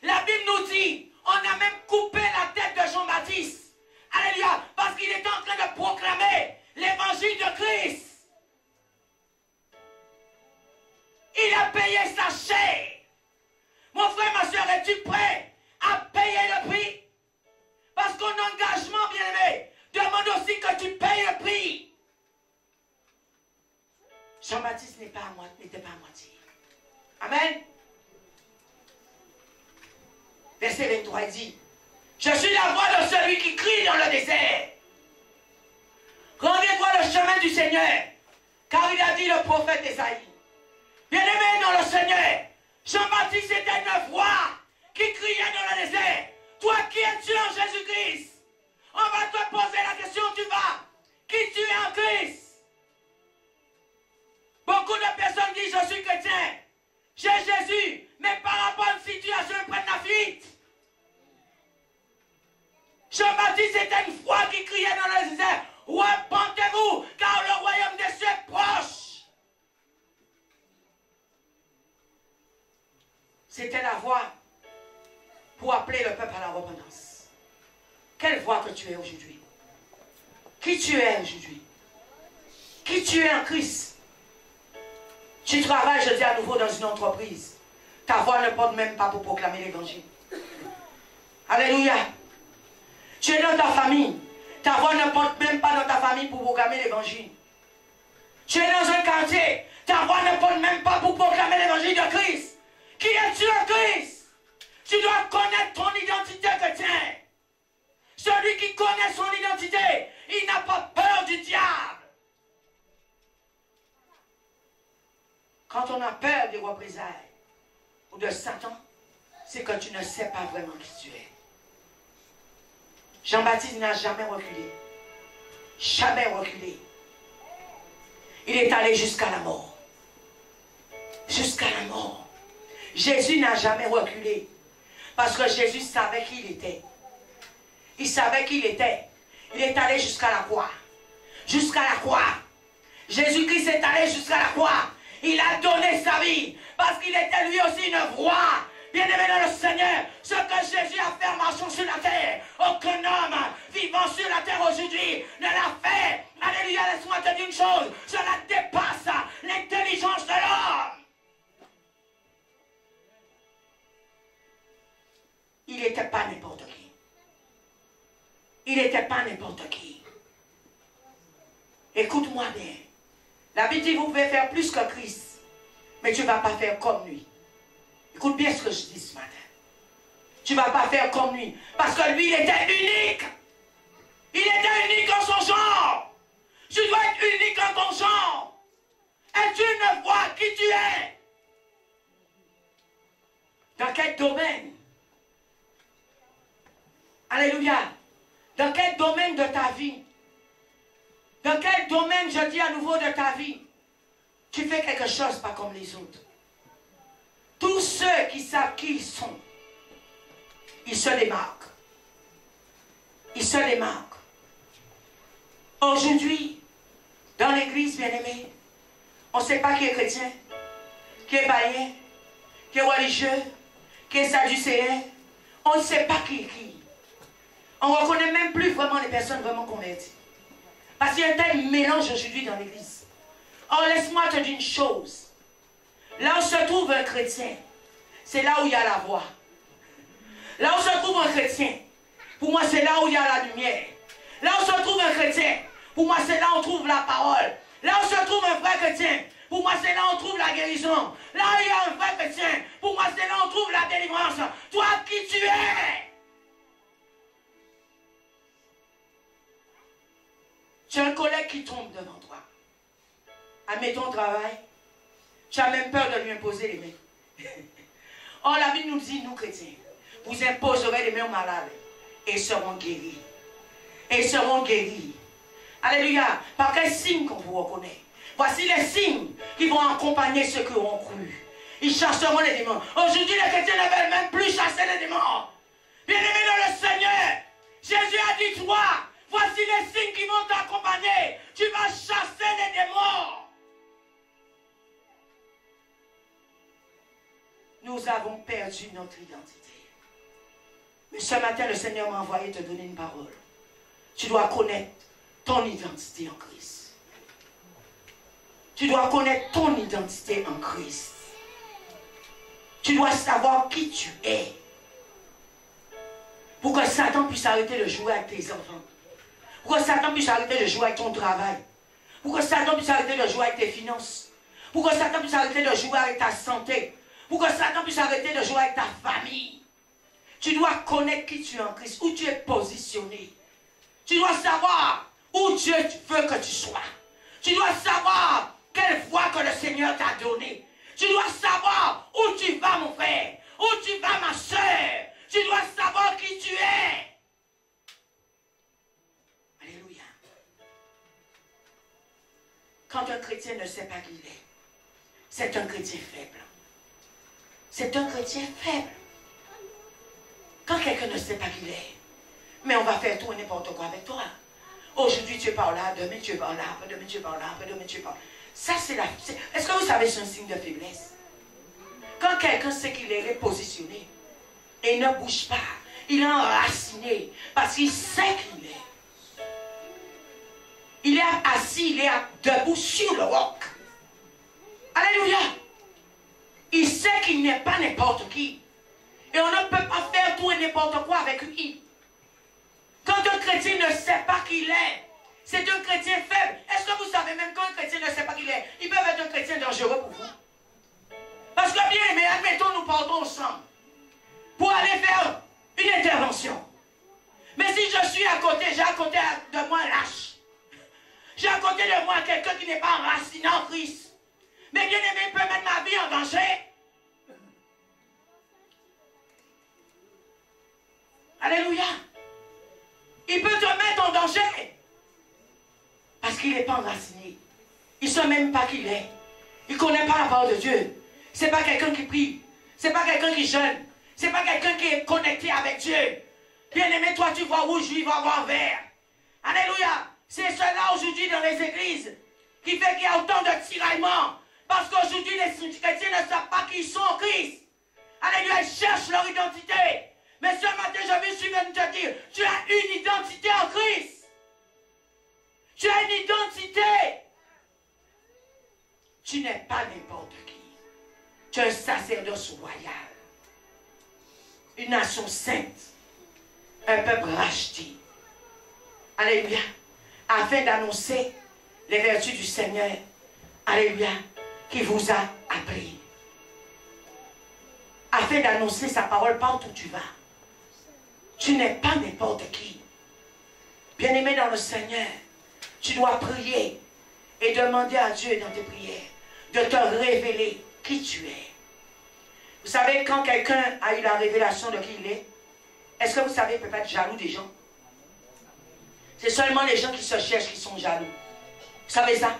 Speaker 1: La Bible nous dit, on a même coupé la tête de Jean-Baptiste. Alléluia, parce qu'il était en train de proclamer l'évangile de Christ. Il a payé sa chair. Mon frère, ma soeur, es-tu prêt à payer le prix? Parce qu'un engagement, bien-aimé, demande aussi que tu payes le prix. Jean-Baptiste n'était pas à moitié. Amen. Verset 23, il dit, je suis la voix de celui qui crie dans le désert. Rendez-toi le chemin du Seigneur, car il a dit le prophète Ésaïe. Bien-aimé dans le Seigneur, Jean-Baptiste était une voix qui criait dans le désert. Toi qui es-tu en Jésus-Christ? On va te poser la question, tu vas. Qui tu es en Christ? Beaucoup de personnes disent, je suis chrétien. J'ai Jésus, mais par rapport à une situation, ils prennent la fuite. Jean-Baptiste était une voix qui criait dans le désert. Repentez-vous, car le royaume des cieux est proche. C'était la voix pour appeler le peuple à la repentance. Quelle voix que tu es aujourd'hui? Qui tu es aujourd'hui? Qui tu es en Christ? Tu travailles, je dis à nouveau, dans une entreprise. Ta voix ne porte même pas pour proclamer l'évangile. Alléluia. Tu es dans ta famille. Ta voix ne porte même pas dans ta famille pour proclamer l'évangile. Tu es dans un quartier. Ta voix ne porte même pas pour proclamer l'évangile de Christ. Qui es-tu en Christ? Tu dois connaître ton identité chrétienne. Celui qui connaît son identité, il n'a pas peur du diable. Quand on a peur des représailles ou de Satan, c'est que tu ne sais pas vraiment qui tu es. Jean-Baptiste n'a jamais reculé. Jamais reculé. Il est allé jusqu'à la mort. Jusqu'à la mort. Jésus n'a jamais reculé. Parce que Jésus savait qui il était. Il savait qui il était. Il est allé jusqu'à la croix. Jusqu'à la croix. Jésus-Christ est allé jusqu'à la croix. Il a donné sa vie. Parce qu'il était lui aussi une voix. Bien-aimé dans le Seigneur, ce que Jésus a fait en marchant sur la terre, aucun homme vivant sur la terre aujourd'hui ne l'a fait. Alléluia, laisse-moi te dire une chose. Cela dépasse l'intelligence de l'homme. Il n'était pas n'importe qui. Il n'était pas n'importe qui. Écoute-moi bien. La Bible dit, vous pouvez faire plus que Christ, mais tu ne vas pas faire comme lui. Écoute bien ce que je dis ce matin. Tu ne vas pas faire comme lui, parce que lui, il était unique. Il était unique en son genre. Tu dois être unique en ton genre. Et tu ne vois qui tu es. Dans quel domaine? Alléluia. Dans quel domaine de ta vie? Dans quel domaine, je dis à nouveau, de ta vie, tu fais quelque chose pas comme les autres? Tous ceux ceux qui savent qui ils sont, ils se démarquent. Ils se démarquent. Aujourd'hui, dans l'église, bien-aimée, on ne sait pas qui est chrétien, qui est païen, qui est religieux, qui est sadducéen. On ne sait pas qui est qui. On ne reconnaît même plus vraiment les personnes vraiment converties. Parce qu'il y a un tel mélange aujourd'hui dans l'église. Or, laisse-moi te dire une chose. Là où se trouve un chrétien, c'est là où il y a la voix. Là où se trouve un chrétien, pour moi, c'est là où il y a la lumière. Là où se trouve un chrétien, pour moi, c'est là où on trouve la parole. Là où se trouve un vrai chrétien, pour moi, c'est là où on trouve la guérison. Là où il y a un vrai chrétien, pour moi, c'est là où on trouve la délivrance. Toi, qui tu es? Tu as un collègue qui tombe devant toi. Admets ton travail. Tu as même peur de lui imposer les mains. Or, la Bible nous dit, nous chrétiens, vous imposerez les mains aux malades et ils seront guéris. Et ils seront guéris. Alléluia. Par quel signe qu'on vous reconnaît? Voici les signes qui vont accompagner ceux qui auront cru. Ils chasseront les démons. Aujourd'hui, les chrétiens ne veulent même plus chasser les démons. Bien-aimés dans le Seigneur, Jésus a dit, toi, voici les signes qui vont t'accompagner. Tu vas chasser les démons. Nous avons perdu notre identité. Mais ce matin, le Seigneur m'a envoyé te donner une parole. Tu dois connaître ton identité en Christ. Tu dois connaître ton identité en Christ. Tu dois savoir qui tu es. Pour que Satan puisse arrêter de jouer avec tes enfants. Pour que Satan puisse arrêter de jouer avec ton travail. Pour que Satan puisse arrêter de jouer avec tes finances. Pour que Satan puisse arrêter de jouer avec ta santé. Pour que Satan puisse arrêter de jouer avec ta famille. Tu dois connaître qui tu es en Christ, où tu es positionné. Tu dois savoir où Dieu veut que tu sois. Tu dois savoir quelle voie que le Seigneur t'a donnée. Tu dois savoir où tu vas, mon frère. Où tu vas, ma soeur. Tu dois savoir qui tu es. Alléluia. Quand un chrétien ne sait pas qui il est, c'est un chrétien faible. C'est un chrétien faible. Quand quelqu'un ne sait pas qui il est, mais on va faire tout et n'importe quoi avec toi. Aujourd'hui tu es par là, demain tu es par là, après demain tu es par là, après demain tu es par là. Ça c'est la... Est-ce que vous savez c'est un signe de faiblesse? Quand quelqu'un sait qu'il est repositionné et il ne bouge pas, il est enraciné parce qu'il sait qu'il est. Il est assis, il est debout sur le roc. Alléluia. Il sait qu'il n'est pas n'importe qui. Et on ne peut pas faire tout et n'importe quoi avec lui. Quand un chrétien ne sait pas qui il est, c'est un chrétien faible. Est-ce que vous savez même quand un chrétien ne sait pas qui il est, il peut être un chrétien dangereux pour vous? Parce que bien aimé, admettons nous partons ensemble pour aller faire une intervention. Mais si je suis à côté, j'ai à côté de moi un lâche. J'ai à côté de moi quelqu'un qui n'est pas enraciné en Christ. Mais bien aimé, il peut mettre ma vie en danger. Alléluia. Il peut te mettre en danger. Parce qu'il n'est pas enraciné. Il ne sait même pas qui il est. Il ne connaît pas la parole de Dieu. Ce n'est pas quelqu'un qui prie. Ce n'est pas quelqu'un qui jeûne. Ce n'est pas quelqu'un qui est connecté avec Dieu. Bien aimé, toi tu vois rouge, lui il va voir vert. Alléluia. C'est cela aujourd'hui dans les églises qui fait qu'il y a autant de tiraillements. Parce qu'aujourd'hui les chrétiens ne savent pas qui ils sont en Christ. Alléluia, ils cherchent leur identité. Mais ce matin, je suis venu te dire, tu as une identité en Christ. Tu as une identité. Tu n'es pas n'importe qui. Tu es un sacerdoce royal. Une nation sainte. Un peuple racheté. Alléluia. Afin d'annoncer les vertus du Seigneur. Alléluia. Qui vous a appris. Afin d'annoncer sa parole partout où tu vas. Tu n'es pas n'importe qui. Bien-aimé dans le Seigneur, tu dois prier et demander à Dieu dans tes prières de te révéler qui tu es. Vous savez, quand quelqu'un a eu la révélation de qui il est, est-ce que vous savez, il ne peut pas être jaloux des gens? C'est seulement les gens qui se cherchent qui sont jaloux. Vous savez ça?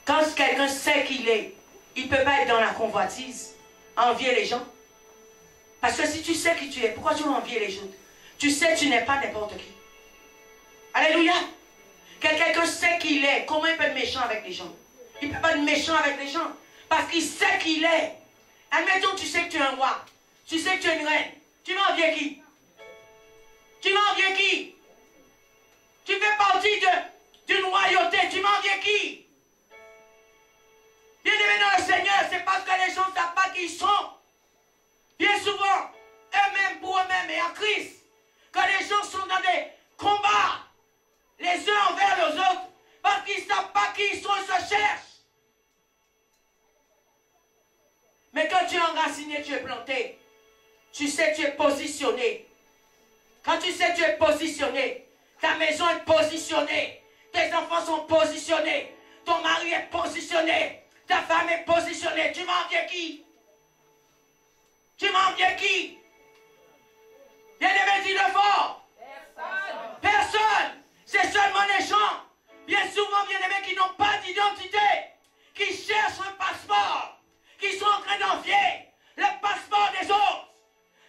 Speaker 1: Quand quelqu'un sait qui il est, il ne peut pas être dans la convoitise à envier les gens. Parce que si tu sais qui tu es, pourquoi tu veux envier les autres? Tu sais que tu n'es pas n'importe qui. Alléluia. Quelqu'un qui sait qui il est, comment il peut être méchant avec les gens? Il ne peut pas être méchant avec les gens. Parce qu'il sait qui il est. Admettons que tu sais que tu es un roi. Tu sais que tu es une reine. Tu vas envier qui? Tu vas envier qui? Tu fais partie d'une royauté. Tu vas envier qui? Bien-aimés dans le Seigneur, c'est parce que les gens ne savent pas qui ils sont. Bien souvent, eux-mêmes pour eux-mêmes et en Christ, quand les gens sont dans des combats, les uns envers les autres, parce qu'ils ne savent pas qui ils sont, ils se cherchent. Mais quand tu es enraciné, tu es planté. Tu sais, tu es positionné. Quand tu sais, tu es positionné. Ta maison est positionnée. Tes enfants sont positionnés. Ton mari est positionné. Ta femme est positionnée. Tu m'en viens qui? Tu m'en viens qui? Bien-aimé, dis-le fort. Personne. Personne. C'est seulement les gens, bien souvent, bien-aimés, qui n'ont pas d'identité, qui cherchent un passeport, qui sont en train d'envier le passeport des autres.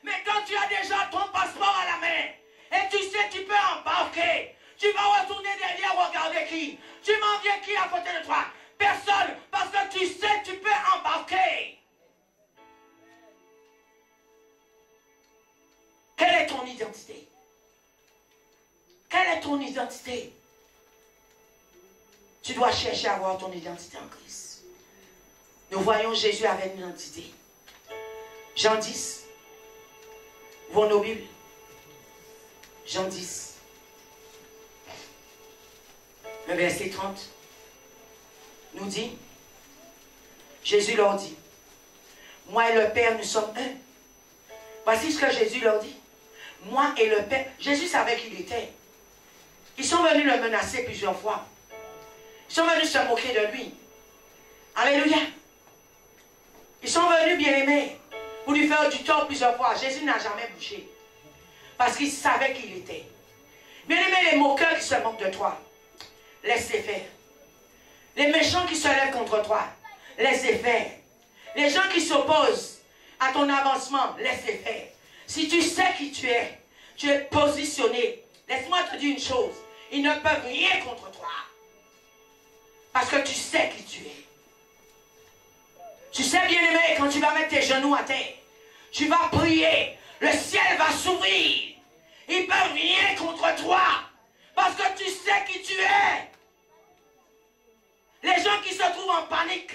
Speaker 1: Mais quand tu as déjà ton passeport à la main, et tu sais tu peux embarquer, tu vas retourner derrière regarder qui. Tu m'en viens qui à côté de toi? Personne, parce que tu sais tu peux embarquer. Quelle est ton identité? Quelle est ton identité? Tu dois chercher à avoir ton identité en Christ. Nous voyons Jésus avec une identité. Jean 10. Vos nos Bibles. Jean 10. Le verset 30 nous dit, Jésus leur dit, moi et le Père, nous sommes un. Voici ce que Jésus leur dit. Moi et le Père. Jésus savait qui il était. Ils sont venus le menacer plusieurs fois. Ils sont venus se moquer de lui. Alléluia. Ils sont venus, bien-aimés, pour lui faire du tort plusieurs fois. Jésus n'a jamais bougé. Parce qu'il savait qui il était. Bien-aimés, les moqueurs qui se moquent de toi, laisse-les faire. Les méchants qui se lèvent contre toi, laisse-les faire. Les gens qui s'opposent à ton avancement, laisse-les faire. Si tu sais qui tu es positionné. Laisse-moi te dire une chose. Ils ne peuvent rien contre toi. Parce que tu sais qui tu es. Tu sais, bien-aimé, quand tu vas mettre tes genoux à terre, tu vas prier, le ciel va s'ouvrir. Ils ne peuvent rien contre toi. Parce que tu sais qui tu es. Les gens qui se trouvent en panique,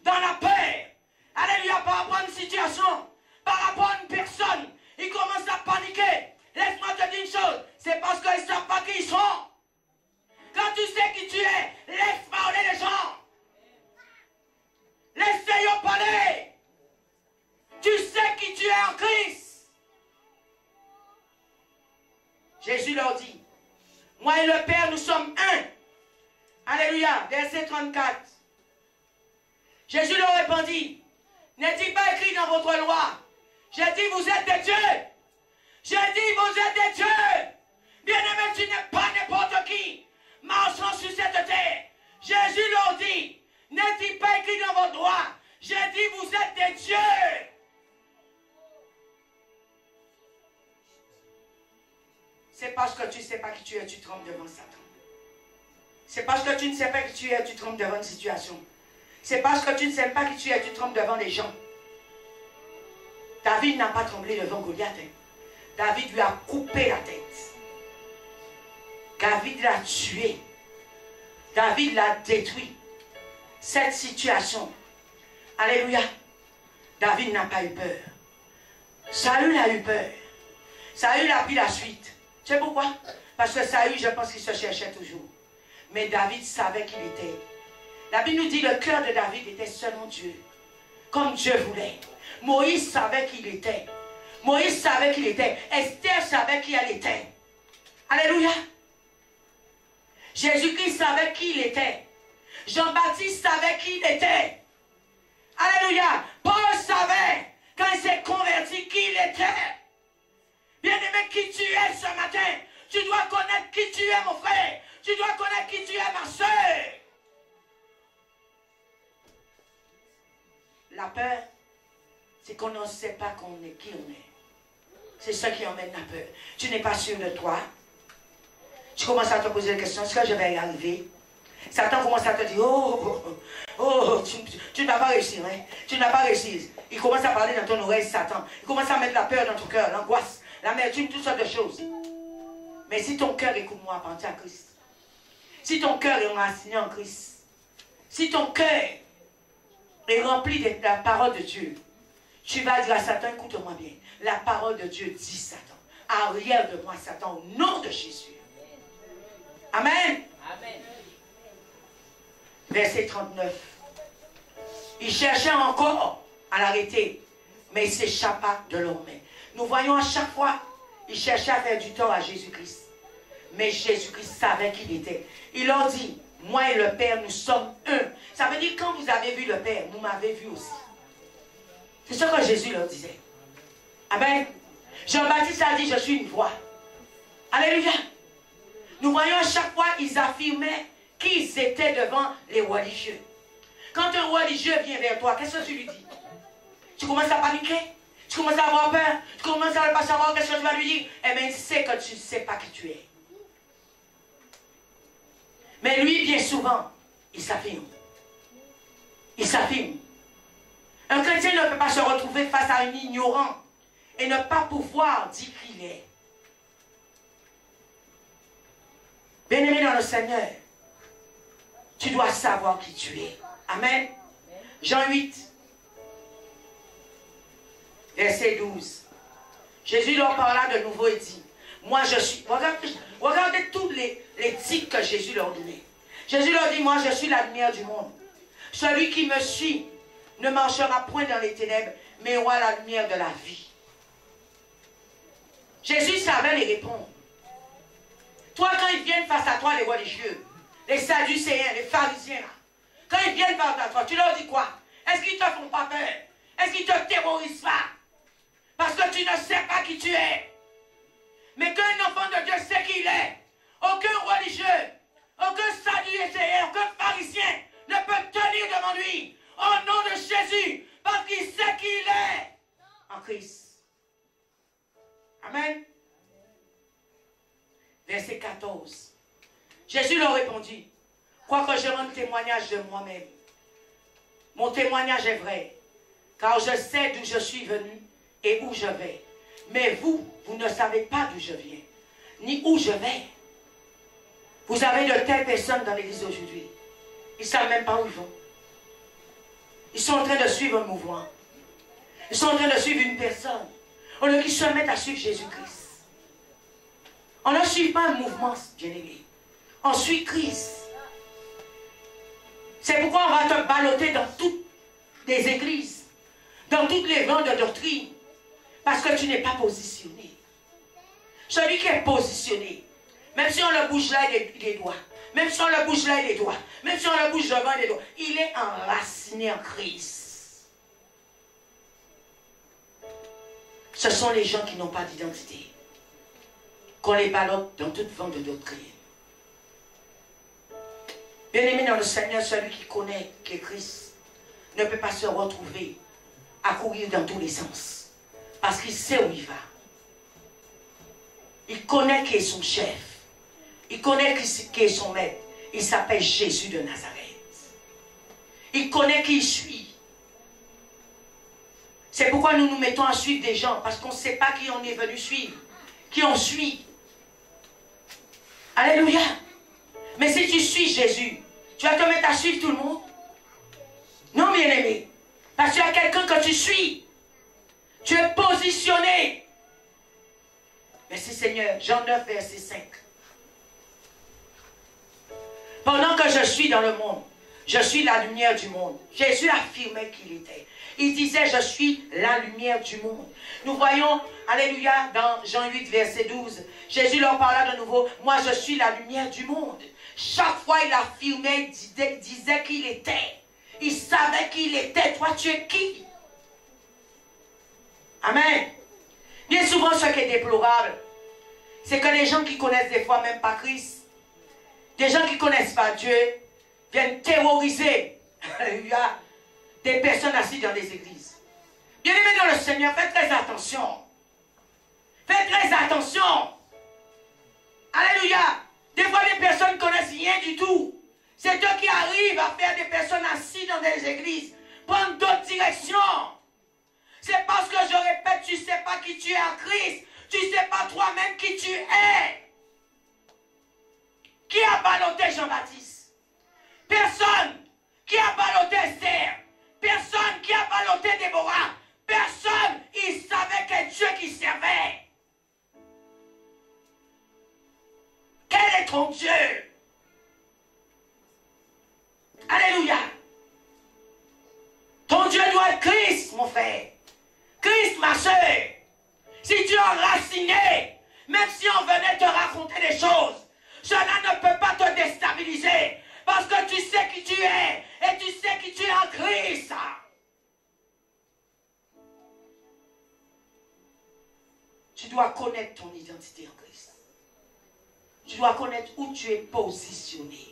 Speaker 1: dans la peur, alléluia, par rapport à une situation, par rapport à une personne, ils commencent à paniquer. Laisse-moi te dire une chose, c'est parce qu'ils ne savent pas qui ils sont. Quand tu sais qui tu es, laisse parler les gens. Laissez-les parler. Tu sais qui tu es en Christ. Jésus leur dit, moi et le Père, nous sommes un. Alléluia, verset 34. Jésus leur répondit, n'est-il pas écrit dans votre loi? J'ai dit, vous êtes des dieux. J'ai dit, vous êtes des dieux. Bien-aimé, tu n'es pas n'importe qui. Marchant sur cette terre. Jésus leur dit, n'est-il pas écrit dans votre loi? J'ai dit, vous êtes des dieux. C'est parce que tu ne sais pas qui tu es, tu trembles devant Satan. C'est parce que tu ne sais pas qui tu es, tu trembles devant une situation. C'est parce que tu ne sais pas qui tu es, tu trembles devant les gens. David n'a pas tremblé devant Goliath. David lui a coupé la tête. David l'a tué. David l'a détruit. Cette situation, alléluia, David n'a pas eu peur. Saül a eu peur. Saül a pris la suite. Tu sais pourquoi? Parce que Saül, je pense qu'il se cherchait toujours. Mais David savait qu'il était. La Bible nous dit le cœur de David était selon Dieu. Comme Dieu voulait. Moïse savait qui il était. Moïse savait qui il était. Esther savait qui elle était. Alléluia. Jésus-Christ savait qui il était. Jean-Baptiste savait qui il était. Alléluia. Paul savait, quand il s'est converti, qui il était. Bien-aimé, qui tu es ce matin. Tu dois connaître qui tu es, mon frère. Tu dois connaître qui tu es, ma soeur. C'est qu'on ne sait pas qu'on est qui on est. C'est ça qui emmène la peur. Tu n'es pas sûr de toi. Tu commences à te poser la question, est-ce que je vais y arriver? Satan commence à te dire, tu n'as pas réussi, hein? Tu n'as pas réussi. Il commence à parler dans ton oreille, Satan. Il commence à mettre la peur dans ton cœur, l'angoisse, l'amertume, toutes sortes de choses. Mais si ton cœur, écoute-moi, appartient à Christ. Si ton cœur est enraciné en Christ. Si ton cœur est rempli de la parole de Dieu, tu vas dire à Satan, écoute-moi bien. La parole de Dieu dit, Satan, arrière de moi, Satan, au nom de Jésus. Amen. Amen. Verset 39. Il cherchait encore à l'arrêter, mais il s'échappa de leurs mains. Nous voyons à chaque fois, il cherchait à faire du tort à Jésus-Christ. Mais Jésus-Christ savait qui il était. Il leur dit, moi et le Père, nous sommes un. Ça veut dire, quand vous avez vu le Père, vous m'avez vu aussi. C'est ce que Jésus leur disait. Amen. Jean-Baptiste a dit, je suis une voix. Alléluia. Nous voyons à chaque fois, ils affirmaient qu'ils étaient devant les religieux. Quand un religieux vient vers toi, qu'est-ce que tu lui dis? Tu commences à paniquer? Tu commences à avoir peur? Tu commences à ne pas savoir qu'est-ce que tu vas lui dire? Eh bien, il sait que tu ne sais pas qui tu es. Mais lui, bien souvent, il s'affirme. Il s'affirme. Un chrétien ne peut pas se retrouver face à un ignorant et ne pas pouvoir dire qui il est. Bien-aimé dans le Seigneur, tu dois savoir qui tu es. Amen. Jean 8, verset 12. Jésus leur parla de nouveau et dit, moi je suis... Regardez tous les titres que Jésus leur donnait. Jésus leur dit, moi je suis la lumière du monde. Celui qui me suit ne marchera point dans les ténèbres, mais aura la lumière de la vie. Jésus savait les répondre. Toi, quand ils viennent face à toi, les religieux, les sadducéens, les pharisiens, quand ils viennent face à toi, tu leur dis quoi? Est-ce qu'ils ne te font pas peur? Est-ce qu'ils ne te terrorisent pas? Parce que tu ne sais pas qui tu es. Mais qu'un enfant de Dieu sait qui il est. Aucun religieux, aucun sadducéen, aucun pharisien ne peut tenir devant lui. Au nom de Jésus, parce qu'il sait qui il est. En Christ. Amen. Verset 14. Jésus leur répondit, quoique je rende témoignage de moi-même, mon témoignage est vrai, car je sais d'où je suis venu et où je vais. Mais vous, vous ne savez pas d'où je viens, ni où je vais. Vous avez de telles personnes dans l'église aujourd'hui. Ils ne savent même pas où ils vont. Ils sont en train de suivre un mouvement. Ils sont en train de suivre une personne. Au lieu qu'ils se mettent à suivre Jésus-Christ. On ne suit pas un mouvement, bien-aimé. On suit Christ. C'est pourquoi on va te balloter dans toutes les églises, dans toutes les vents de doctrine, parce que tu n'es pas positionné. Celui qui est positionné, même si on le bouge là, il est droit. Même si on le bouge là, il est droit. Même si on le bouge devant, il est droit. Il est enraciné en Christ. Ce sont les gens qui n'ont pas d'identité. Qu'on les ballotte dans toute vent de doctrine. Bien-aimé dans le Seigneur, celui qui connaît qui est Christ ne peut pas se retrouver à courir dans tous les sens. Parce qu'il sait où il va. Il connaît qui est son chef. Il connaît qui est son maître. Il s'appelle Jésus de Nazareth. Il connaît qui il suit. C'est pourquoi nous nous mettons à suivre des gens. Parce qu'on ne sait pas qui on est venu suivre. Qui on suit. Alléluia. Mais si tu suis Jésus, tu vas te mettre à suivre tout le monde? Non, bien-aimé. Parce que tu as quelqu'un que tu suis. Tu es positionné. Merci Seigneur. Jean 9, verset 5. Pendant que je suis dans le monde, je suis la lumière du monde. Jésus affirmait qu'il était. Il disait, je suis la lumière du monde. Nous voyons, alléluia, dans Jean 8, verset 12, Jésus leur parla de nouveau, moi je suis la lumière du monde. Chaque fois il affirmait, disait qu'il était. Il savait qu'il était. Toi, tu es qui? Amen. Bien souvent, ce qui est déplorable, c'est que les gens qui connaissent des fois même pas Christ, des gens qui ne connaissent pas Dieu, viennent terroriser, alléluia, des personnes assises dans des églises. Bien-aimés dans le Seigneur, faites très attention. Faites très attention. Alléluia. Des fois, les personnes ne connaissent rien du tout. C'est eux qui arrivent à faire des personnes assises dans des églises, prendre d'autres directions. C'est parce que je répète, tu ne sais pas qui tu es en Christ. Tu ne sais pas toi-même qui tu es. Qui a ballotté Jean-Baptiste? Personne. Qui a ballotté Esther? Personne. Qui a ballotté Déborah? Personne. Il savait quel Dieu qui servait. Quel est ton Dieu? Alléluia. Ton Dieu doit être Christ, mon frère. Christ, ma soeur. Si tu es enraciné, même si on venait te raconter des choses, cela ne peut pas te déstabiliser. Parce que tu sais qui tu es. Et tu sais qui tu es en Christ. Tu dois connaître ton identité en Christ. Tu dois connaître où tu es positionné.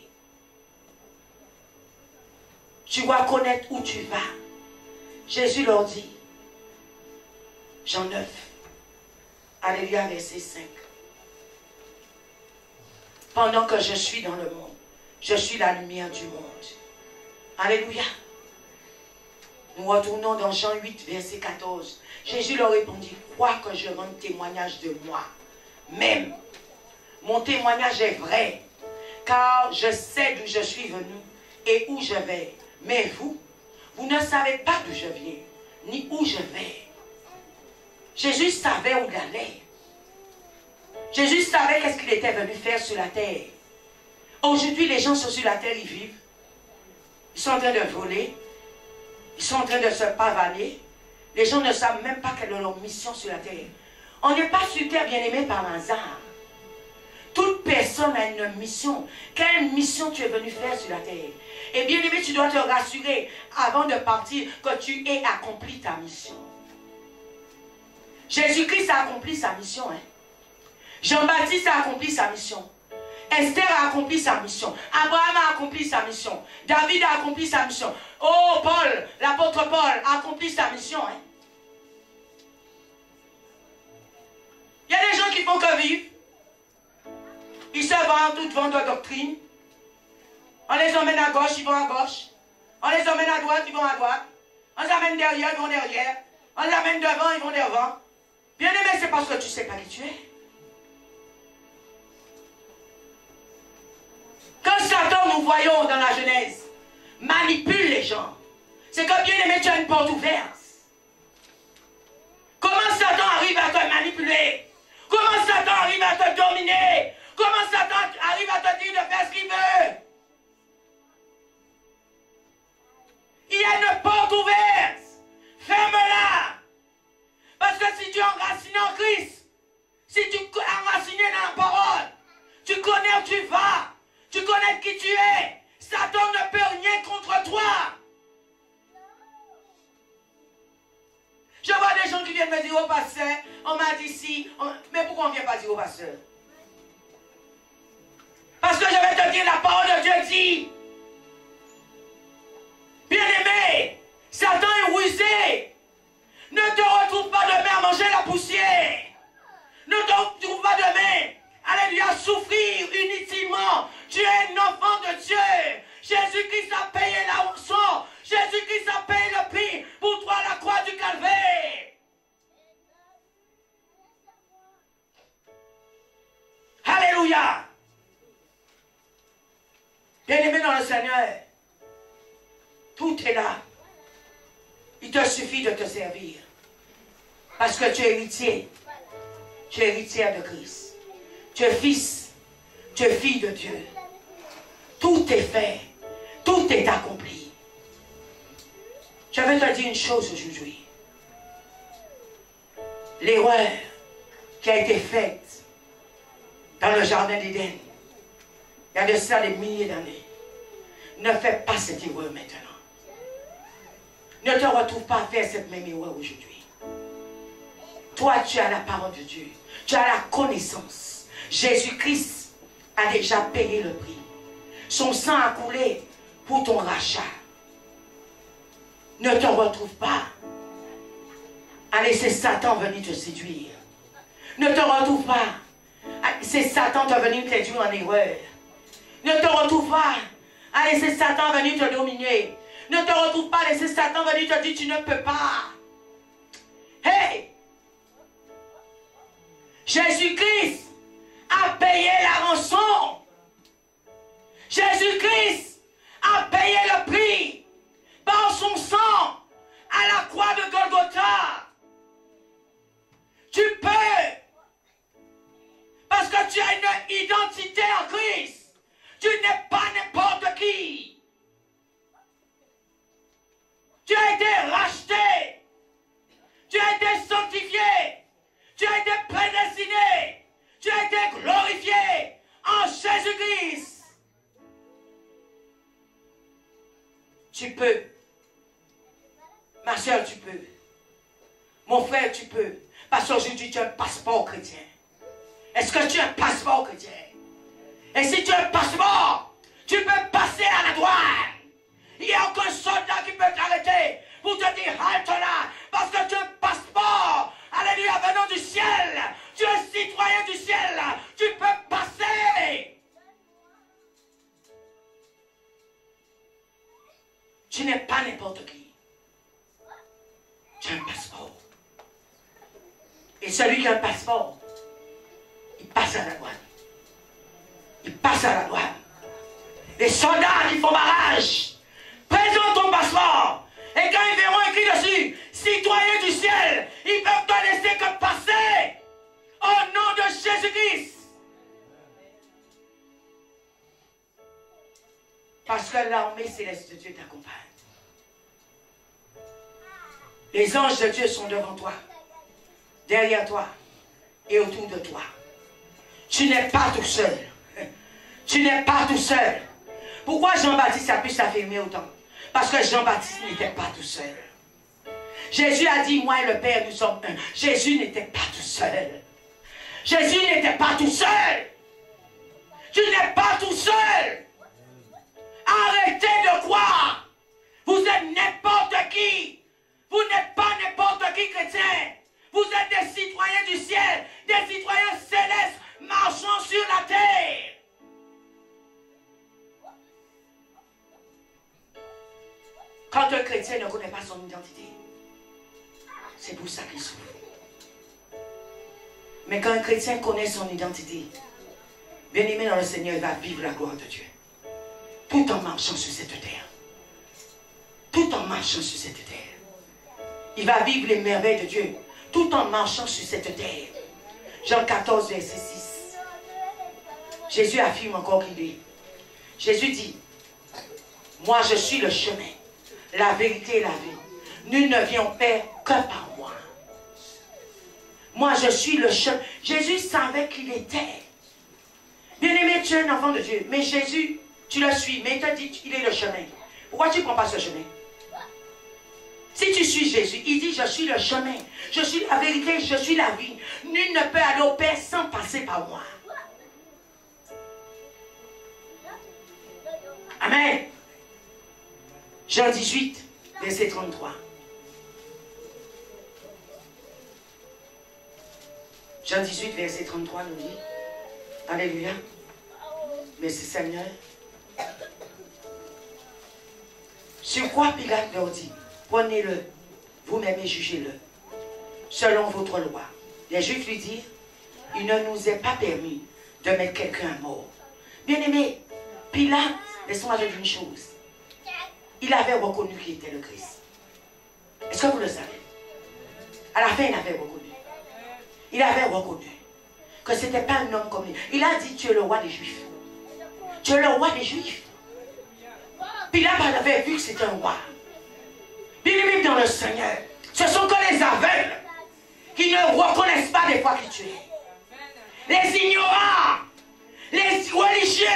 Speaker 1: Tu dois connaître où tu vas. Jésus leur dit, Jean 9, Alléluia, verset 5. Pendant que je suis dans le monde, je suis la lumière du monde. Alléluia. Nous retournons dans Jean 8, verset 14. Jésus leur répondit, crois que je rende témoignage de moi. Même, mon témoignage est vrai, car je sais d'où je suis venu et où je vais. Mais vous ne savez pas d'où je viens, ni où je vais. Jésus savait où il allait. Jésus savait qu'est-ce qu'il était venu faire sur la terre. Aujourd'hui, les gens sont sur la terre, ils vivent. Ils sont en train de voler. Ils sont en train de se pavaner. Les gens ne savent même pas quelle est leur mission sur la terre. On n'est pas sur terre bien-aimé par hasard. Toute personne a une mission. Quelle mission tu es venu faire sur la terre? Et bien aimé, tu dois te rassurer avant de partir que tu aies accompli ta mission. Jésus-Christ a accompli sa mission. Hein? Jean-Baptiste a accompli sa mission. Esther a accompli sa mission. Abraham a accompli sa mission. David a accompli sa mission. Oh, Paul, l'apôtre Paul a accompli sa mission. Hein? Il y a des gens qui font que vivre. Ils se vendent toute vente de doctrine. On les emmène à gauche, ils vont à gauche. On les emmène à droite, ils vont à droite. On les amène derrière, ils vont derrière. On les amène devant, ils vont devant. Bien aimé, c'est parce que tu ne sais pas qui tu es. Quand Satan, nous voyons dans la Genèse, manipule les gens, c'est que bien aimé, tu as une porte ouverte. Comment Satan arrive à te manipuler? Comment Satan arrive à te dominer? Comment Satan arrive à te dire de faire ce qu'il veut? Il y a une porte ouverte. Ferme-la. Parce que si tu es enraciné en Christ, si tu es enraciné dans la parole, tu connais où tu vas, tu connais qui tu es, Satan ne peut rien contre toi. Je vois des gens qui viennent me dire au pasteur, on m'a dit si, mais pourquoi on ne vient pas dire au pasteur? Parce que je vais te dire, la parole de Dieu dit, bien-aimé, Satan est rusé. Ne te retrouve pas demain à manger la poussière. Ne te retrouve pas demain, alléluia, souffrir inutilement. Tu es un enfant de Dieu. Jésus-Christ a payé la rançon. Jésus-Christ a payé le prix pour toi à la croix du calvaire. Alléluia. Bien-aimé dans le Seigneur, tout est là. Il te suffit de te servir. Parce que tu es héritier. Tu es héritière de Christ. Tu es fils. Tu es fille de Dieu. Tout est fait. Tout est accompli. Je vais te dire une chose aujourd'hui. L'erreur qui a été faite dans le jardin d'Éden, il y a de ça des milliers d'années. Ne fais pas cette erreur maintenant. Ne te retrouve pas à faire cette même erreur aujourd'hui. Toi, tu as la parole de Dieu. Tu as la connaissance. Jésus-Christ a déjà payé le prix. Son sang a coulé pour ton rachat. Ne te retrouve pas à laisser Satan venir te séduire. Ne te retrouve pas. C'est Satan qui est venu t'induire en erreur. Ne te retrouve pas à laisser Satan venir te dominer. Ne te retrouve pas à laisser Satan venir te dire tu ne peux pas. Hey! Jésus-Christ a payé la rançon. Jésus-Christ a payé le prix par son sang à la croix de Golgotha. Tu peux, parce que tu as une identité en Christ. Tu n'es pas n'importe qui. Tu as été racheté. Tu as été sanctifié. Tu as été prédestiné. Tu as été glorifié en Jésus-Christ. Tu peux. Ma soeur, tu peux. Mon frère, tu peux. Parce qu'aujourd'hui, tu as un passeport chrétien. Est-ce que tu as un passeport chrétien? Et si tu as un passeport, tu peux passer à la douane. Il n'y a aucun soldat qui peut t'arrêter pour te dire halte là. Parce que tu as un passeport. Alléluia, venant du ciel. Tu es citoyen du ciel. Tu peux passer. Tu n'es pas n'importe qui. Tu as un passeport. Et celui qui a un passeport, il passe à la douane. Il passe à la douane. Les soldats qui font barrage, présente ton passeport. Et quand ils verront écrit dessus, citoyen du ciel, ils peuvent te laisser que passer. Au nom de Jésus-Christ. Parce que l'armée céleste de Dieu t'accompagne. Les anges de Dieu sont devant toi, derrière toi et autour de toi. Tu n'es pas tout seul. Tu n'es pas tout seul. Pourquoi Jean-Baptiste a pu s'affirmer autant? Parce que Jean-Baptiste n'était pas tout seul. Jésus a dit, moi et le Père, nous sommes un. Jésus n'était pas tout seul. Jésus n'était pas tout seul. Tu n'es pas tout seul. Arrêtez de croire. Vous êtes n'importe qui. Vous n'êtes pas n'importe qui chrétien. Vous êtes des citoyens du ciel, des citoyens célestes marchant sur la terre. Quand un chrétien ne connaît pas son identité, c'est pour ça qu'il souffre. Mais quand un chrétien connaît son identité, bien-aimé dans le Seigneur, il va vivre la gloire de Dieu. Tout en marchant sur cette terre. Tout en marchant sur cette terre. Il va vivre les merveilles de Dieu. Tout en marchant sur cette terre. Jean 14, verset 6. Jésus affirme encore qu'il est. Jésus dit, moi je suis le chemin, la vérité et la vie. Nul ne vient au Père que par moi. Moi je suis le chemin. Jésus savait qu'il était. Bien-aimé, tu es un enfant de Dieu. Mais Jésus, tu le suis. Mais il te dit qu'il est le chemin. Pourquoi tu ne prends pas ce chemin? Si tu suis Jésus, il dit, je suis le chemin, je suis la vérité, je suis la vie. Nul ne peut aller au Père sans passer par moi. Amen. Jean 18, verset 33. Jean 18, verset 33 nous dit, alléluia, merci Seigneur. Sur quoi Pilate leur dit, prenez-le, vous-même et jugez-le, selon votre loi. Les Juifs lui dirent, il ne nous est pas permis de mettre quelqu'un à mort. Bien-aimé, Pilate, laissez-moi dire une chose. Il avait reconnu qu'il était le Christ. Est-ce que vous le savez? À la fin, il avait reconnu. Il avait reconnu que ce n'était pas un homme comme lui. Il a dit, tu es le roi des Juifs. Tu es le roi des Juifs. Pilate avait vu que c'était un roi. Bien-aimé dans le Seigneur, ce sont que les aveugles qui ne reconnaissent pas des fois qui tu es. Les ignorants, les religieux,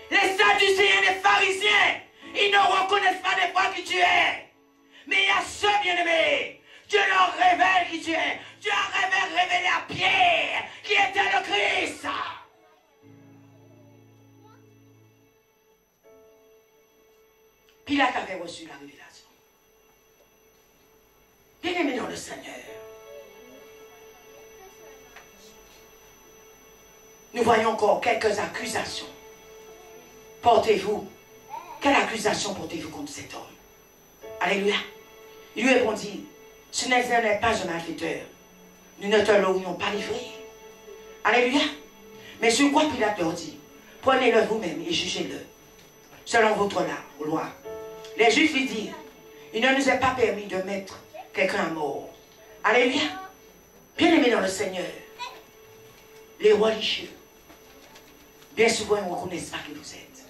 Speaker 1: les sadducéens, les pharisiens, ils ne reconnaissent pas des fois qui tu es. Mais il y a ceux, bien-aimés, Dieu leur révèle qui tu es. Dieu a révélé à Pierre qui était le Christ. Pilate avait reçu la révélation. Bien-aimé dans le Seigneur, nous voyons encore quelques accusations. Portez-vous. Quelle accusation portez-vous contre cet homme? Alléluia. Il lui répondit, ce n'est pas un malfaiteur. Nous ne te l'aurions pas livré. Alléluia. Mais sur quoi Pilate leur dit, prenez-le vous-même et jugez-le, selon votre loi. Les Juifs lui dirent, il ne nous est pas permis de mettre quelqu'un à mort. Alléluia. Bien-aimés dans le Seigneur, les religieux, bien souvent, ils ne reconnaissent pas qui vous êtes.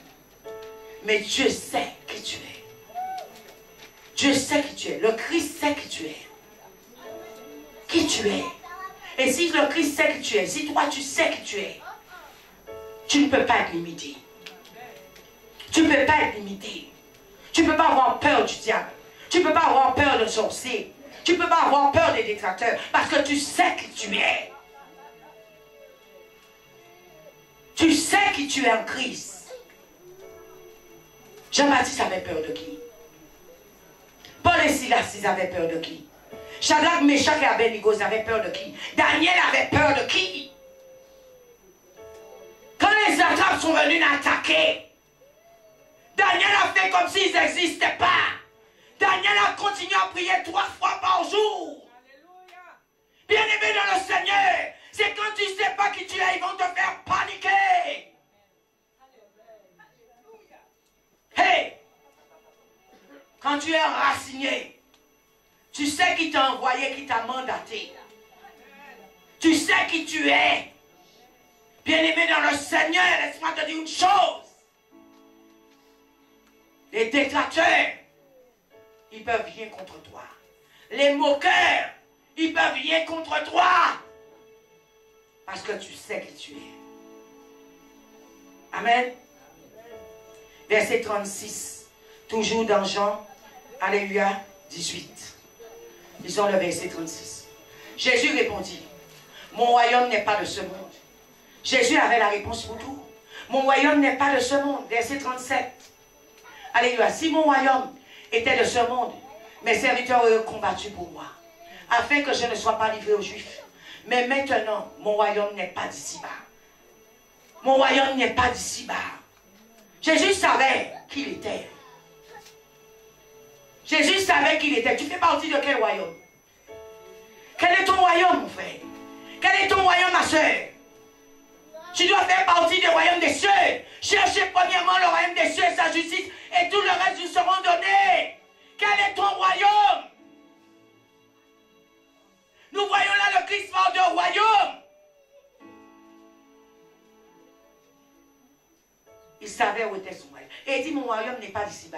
Speaker 1: Mais Dieu sait qui tu es. Dieu sait qui tu es. Le Christ sait qui tu es. Qui tu es. Et si le Christ sait qui tu es, si toi tu sais qui tu es, tu ne peux pas être limité. Tu ne peux pas être limité. Tu ne peux pas avoir peur du diable. Tu ne peux pas avoir peur de sorcier. Tu ne peux pas avoir peur des détracteurs parce que tu sais qui tu es. Tu sais qui tu es en Christ. Jean-Baptiste avait peur de qui? Paul et Silas, ils avaient peur de qui? Shadrach, Meshach et Abednego, ils avaient peur de qui? Daniel avait peur de qui? Quand les satrapes sont venus l'attaquer, Daniel a fait comme s'ils n'existaient pas. Daniel a continué à prier 3 fois par jour. Bien-aimé dans le Seigneur, c'est quand tu ne sais pas qui tu es, ils vont te faire paniquer. Hey! Quand tu es enraciné, tu sais qui t'a envoyé, qui t'a mandaté. Tu sais qui tu es. Bien-aimé dans le Seigneur, laisse-moi te dire une chose. Les détracteurs, ils peuvent rien contre toi. Les moqueurs, ils peuvent rien contre toi. Parce que tu sais qui tu es. Amen. Verset 36. Toujours dans Jean, alléluia, 18. Lisons le verset 36. Jésus répondit, mon royaume n'est pas de ce monde. Jésus avait la réponse pour tout. Mon royaume n'est pas de ce monde. Verset 37. Alléluia. Si mon royaume était de ce monde, mes serviteurs auraient combattu pour moi, afin que je ne sois pas livré aux Juifs. Mais maintenant, mon royaume n'est pas d'ici-bas. Mon royaume n'est pas d'ici-bas. Jésus savait qui il était. Jésus savait qui il était. Tu fais partie de quel royaume? Quel est ton royaume, mon frère? Quel est ton royaume, ma soeur? Tu dois faire partie du royaume des cieux. Cherchez premièrement le royaume des cieux et sa justice, et tout le reste vous seront donnés. Quel est ton royaume? Nous voyons là le Christ parle de royaume. Il savait où était son royaume. Et il dit, mon royaume n'est pas d'ici-bas.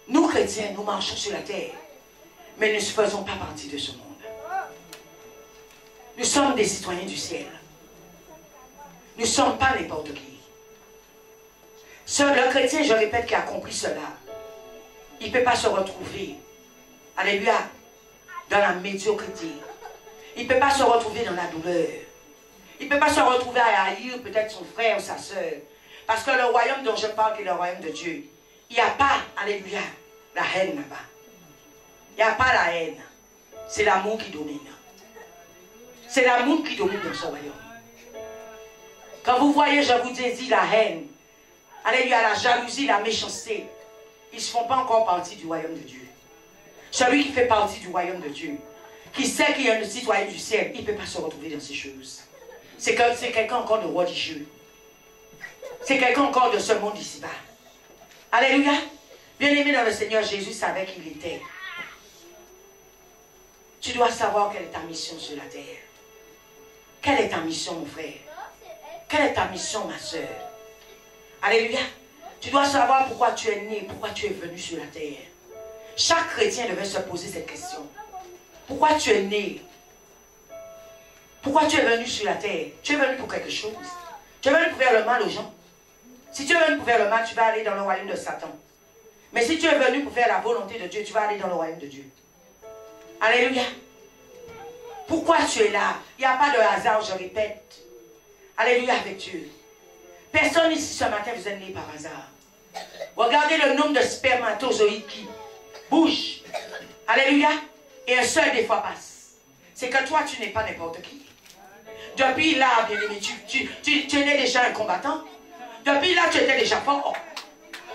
Speaker 1: Nous, chrétiens, nous marchons sur la terre, mais nous ne faisons pas partie de ce monde. Nous sommes des citoyens du ciel. Nous ne sommes pas n'importe qui. Le chrétien, je répète, qui a compris cela, il ne peut pas se retrouver, alléluia, dans la médiocrité. Il ne peut pas se retrouver dans la douleur. Il ne peut pas se retrouver à haïr peut-être son frère ou sa soeur. Parce que le royaume dont je parle, qui est le royaume de Dieu, il n'y a pas, alléluia, la haine là-bas. Il n'y a pas la haine. C'est l'amour qui domine. C'est l'amour qui domine dans ce royaume. Quand vous voyez, je vous ai dit, la haine, alléluia, la jalousie, la méchanceté, ils ne font pas encore partie du royaume de Dieu. Celui qui fait partie du royaume de Dieu, qui sait qu'il est un citoyen du ciel, il ne peut pas se retrouver dans ces choses. C'est quelqu'un encore de religieux. C'est quelqu'un encore de ce monde ici-bas. Alléluia. Bien-aimé dans le Seigneur, Jésus savait qui il était. Tu dois savoir quelle est ta mission sur la terre. Quelle est ta mission, mon frère? Quelle est ta mission, ma soeur? Alléluia. Tu dois savoir pourquoi tu es né, pourquoi tu es venu sur la terre. Chaque chrétien devait se poser cette question. Pourquoi tu es né? Pourquoi tu es venu sur la terre? Tu es venu pour quelque chose. Tu es venu pour faire le mal aux gens. Si tu es venu pour faire le mal, tu vas aller dans le royaume de Satan. Mais si tu es venu pour faire la volonté de Dieu, tu vas aller dans le royaume de Dieu. Alléluia. Pourquoi tu es là? Il n'y a pas de hasard, je répète. Alléluia avec Dieu. Personne ici ce matin vous est né par hasard. Regardez le nombre de spermatozoïdes qui bougent. Alléluia. Et un seul des fois passe. C'est que toi, tu n'es pas n'importe qui. Depuis là, bien-aimé, tu étais déjà un combattant. Depuis là, tu étais déjà fort.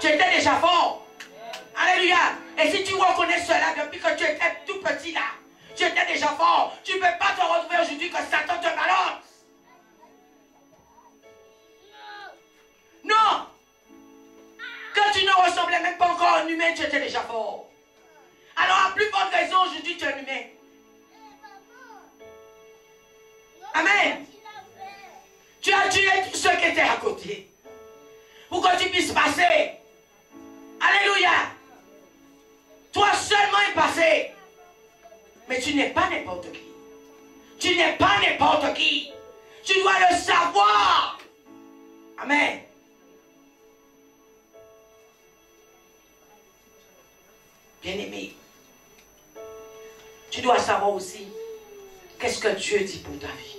Speaker 1: Tu étais déjà fort. Alléluia. Et si tu reconnais cela depuis que tu étais tout petit là, tu étais déjà fort. Tu ne peux pas te retrouver aujourd'hui que Satan te balance. Non. Quand tu ne ressemblais même pas encore à un humain, tu étais déjà fort. Alors à plus forte raison, aujourd'hui tu es un humain. Amen. Tu as tué tous ceux qui étaient à côté. Pour que tu puisses passer. Alléluia. Toi seulement est passé. Mais tu n'es pas n'importe qui. Tu n'es pas n'importe qui. Tu dois le savoir. Amen. Bien-aimé, tu dois savoir aussi qu'est-ce que Dieu dit pour ta vie.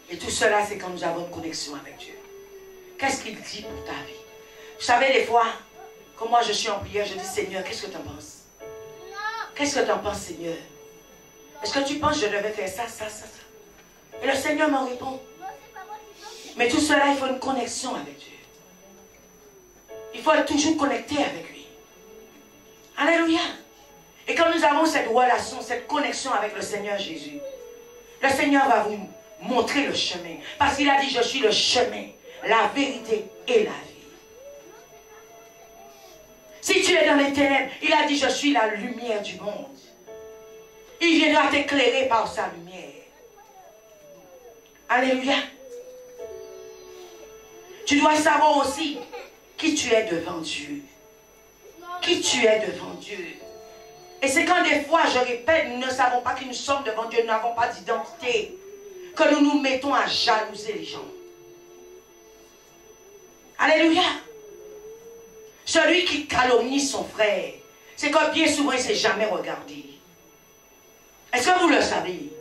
Speaker 1: Et tout cela, c'est quand nous avons une connexion avec Dieu. Qu'est-ce qu'il dit pour ta vie? Vous savez, des fois, quand moi je suis en prière, je dis, Seigneur, qu'est-ce que tu en penses? Qu'est-ce que tu en penses, Seigneur? Est-ce que tu penses que je devais faire ça, ça, ça, ça? Et le Seigneur m'en répond. Mais tout cela, il faut une connexion avec Dieu. Il faut être toujours connecté avec lui. Alléluia. Et quand nous avons cette relation, cette connexion avec le Seigneur Jésus, le Seigneur va vous montrer le chemin. Parce qu'il a dit, je suis le chemin, la vérité et la vie. Si tu es dans les ténèbres, il a dit, je suis la lumière du monde. Il viendra t'éclairer par sa lumière. Alléluia. Tu dois savoir aussi qui tu es devant Dieu. Qui tu es devant Dieu. Et c'est quand des fois, je répète, nous ne savons pas qui nous sommes devant Dieu, nous n'avons pas d'identité, que nous nous mettons à jalouser les gens. Alléluia. Celui qui calomnie son frère, c'est que bien souvent, il ne s'est jamais regardé. Est-ce que vous le savez?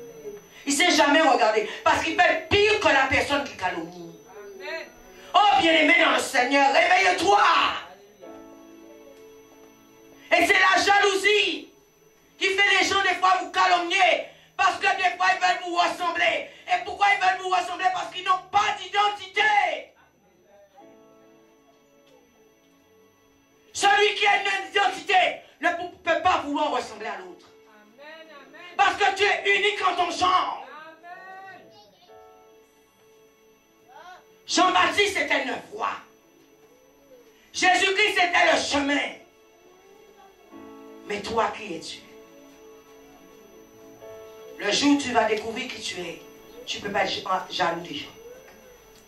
Speaker 1: Il ne s'est jamais regardé. Parce qu'il peut être pire que la personne qui calomnie. Oh, bien-aimé dans le Seigneur, réveille-toi. Et c'est la jalousie qui fait les gens des fois vous calomnier. Parce que des fois ils veulent vous ressembler. Et pourquoi ils veulent vous ressembler? Parce qu'ils n'ont pas d'identité. Celui qui a une identité ne peut pas vouloir ressembler à l'autre. Parce que tu es unique en ton genre. Jean-Baptiste était une voie. Jésus-Christ était le chemin. Mais toi, qui es-tu? Le jour où tu vas découvrir qui tu es, tu ne peux pas être jaloux des gens.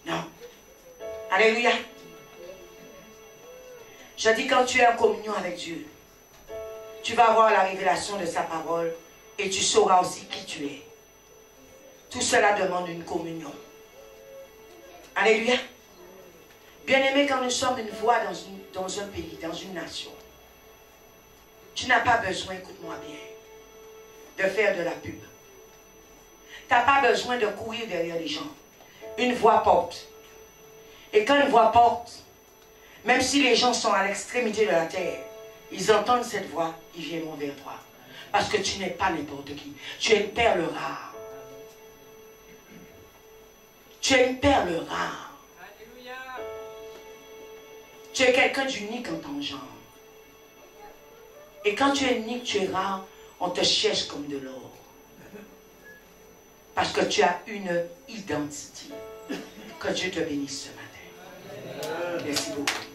Speaker 1: Non. Alléluia. Je dis, quand tu es en communion avec Dieu, tu vas avoir la révélation de sa parole et tu sauras aussi qui tu es. Tout cela demande une communion. Alléluia. Bien-aimé, quand nous sommes une voix dans un pays, dans une nation, tu n'as pas besoin, écoute-moi bien, de faire de la pub. Tu n'as pas besoin de courir derrière les gens. Une voix porte. Et quand une voix porte, même si les gens sont à l'extrémité de la terre, ils entendent cette voix, ils viendront vers toi. Parce que tu n'es pas n'importe qui. Tu es une perle rare. Tu es une perle rare. Alléluia. Tu es quelqu'un d'unique en ton genre. Et quand tu es unique, tu es rare, on te cherche comme de l'or. Parce que tu as une identité. Que Dieu te bénisse ce matin. Merci beaucoup.